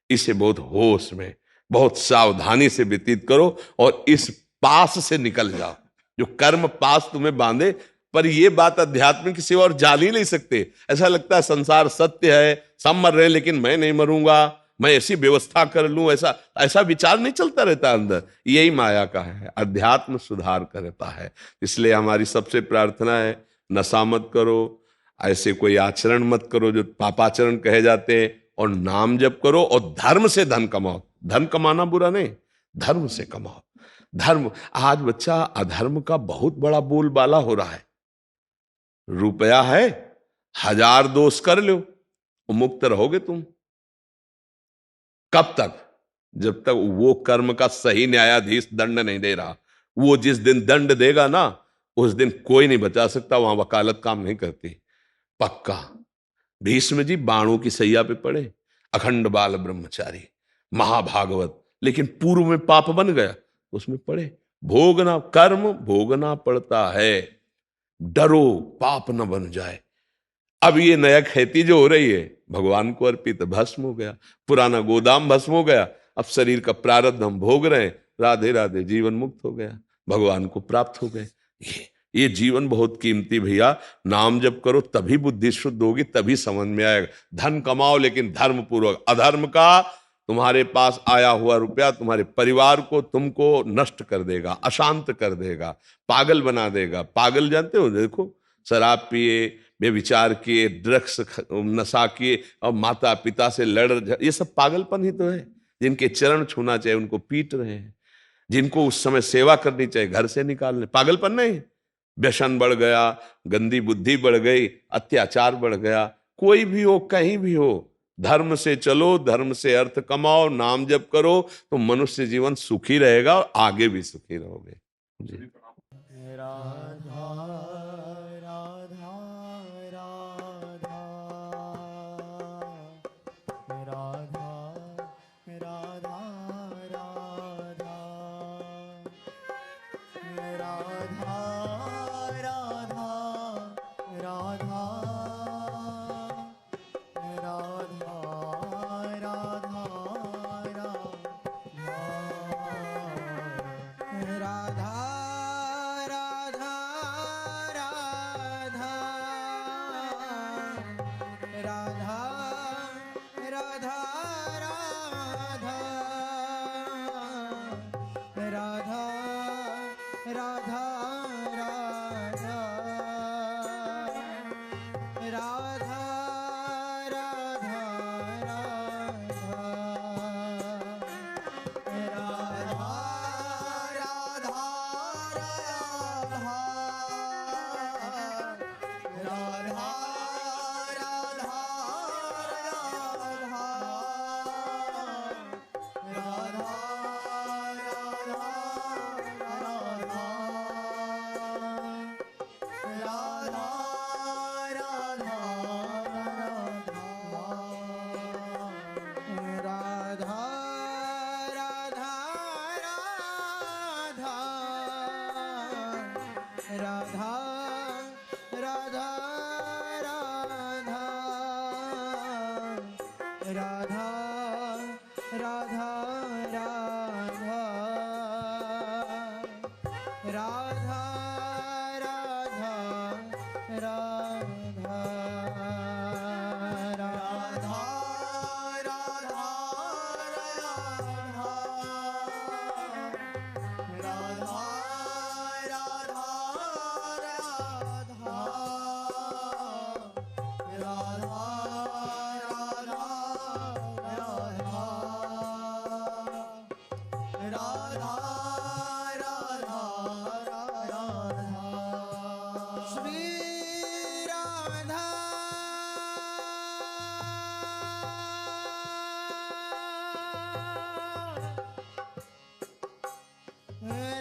इसे बहुत होश में, बहुत सावधानी से व्यतीत करो और इस पास से निकल जाओ जो कर्म पास तुम्हें बांधे। पर ये बात अध्यात्म की सेवा और जान ही नहीं सकते। ऐसा लगता है संसार सत्य है, सब मर रहे हैं लेकिन मैं नहीं मरूंगा, मैं ऐसी व्यवस्था कर लूं, ऐसा विचार नहीं चलता रहता अंदर। यही माया का है, अध्यात्म सुधार करता है। इसलिए हमारी सबसे प्रार्थना है, नशा मत करो, ऐसे कोई आचरण मत करो जो पापाचरण कहे जाते हैं, और नाम जप करो और धर्म से धन कमाओ। धन कमाना बुरा नहीं, धर्म से कमाओ। धर्म, आज बच्चा अधर्म का बहुत बड़ा बोलबाला हो रहा है। रुपया है, 1000 दोष कर लो, मुक्त रहोगे तुम। कब तक? जब तक वो कर्म का सही न्यायाधीश दंड नहीं दे रहा। वो जिस दिन दंड देगा ना, उस दिन कोई नहीं बचा सकता, वहां वकालत काम नहीं करती, पक्का। भीष्म जी बाणों की सैया पे पड़े, अखंड बाल ब्रह्मचारी, महाभागवत, लेकिन पूर्व में पाप बन गया, उसमें पड़े। भोगना, कर्म भोगना पड़ता है, डरो पाप न बन जाए। अब ये नया खेती जो हो रही है भगवान को अर्पित, भस्म हो गया, पुराना गोदाम भस्म हो गया, अब शरीर का प्रारब्ध हम भोग रहे हैं, राधे राधे, जीवन मुक्त हो गया, भगवान को प्राप्त हो गए। ये जीवन बहुत कीमती भैया। नाम जप करो तभी बुद्धि शुद्ध होगी, तभी समझ में आएगा। धन कमाओ लेकिन धर्म पूर्वक। अधर्म का तुम्हारे पास आया हुआ रुपया तुम्हारे परिवार को, तुमको नष्ट कर देगा, अशांत कर देगा, पागल बना देगा। पागल जानते हो, देखो शराब पिए, बेविचार किए, ड्रग्स नशा किए और माता पिता से ये सब पागलपन ही तो है। जिनके चरण छूना चाहिए उनको पीट रहे हैं, जिनको उस समय सेवा करनी चाहिए घर से निकालने। पागलपन नहीं, व्यसन बढ़ गया, गंदी बुद्धि बढ़ गई, अत्याचार बढ़ गया। कोई भी हो, कहीं भी हो, धर्म से चलो, धर्म से अर्थ कमाओ, नाम जप करो तो मनुष्य जीवन सुखी रहेगा और आगे भी सुखी रहोगे जी। राधा राधा राधा राधा राधा राधा राधा राधा राधा राधा Hey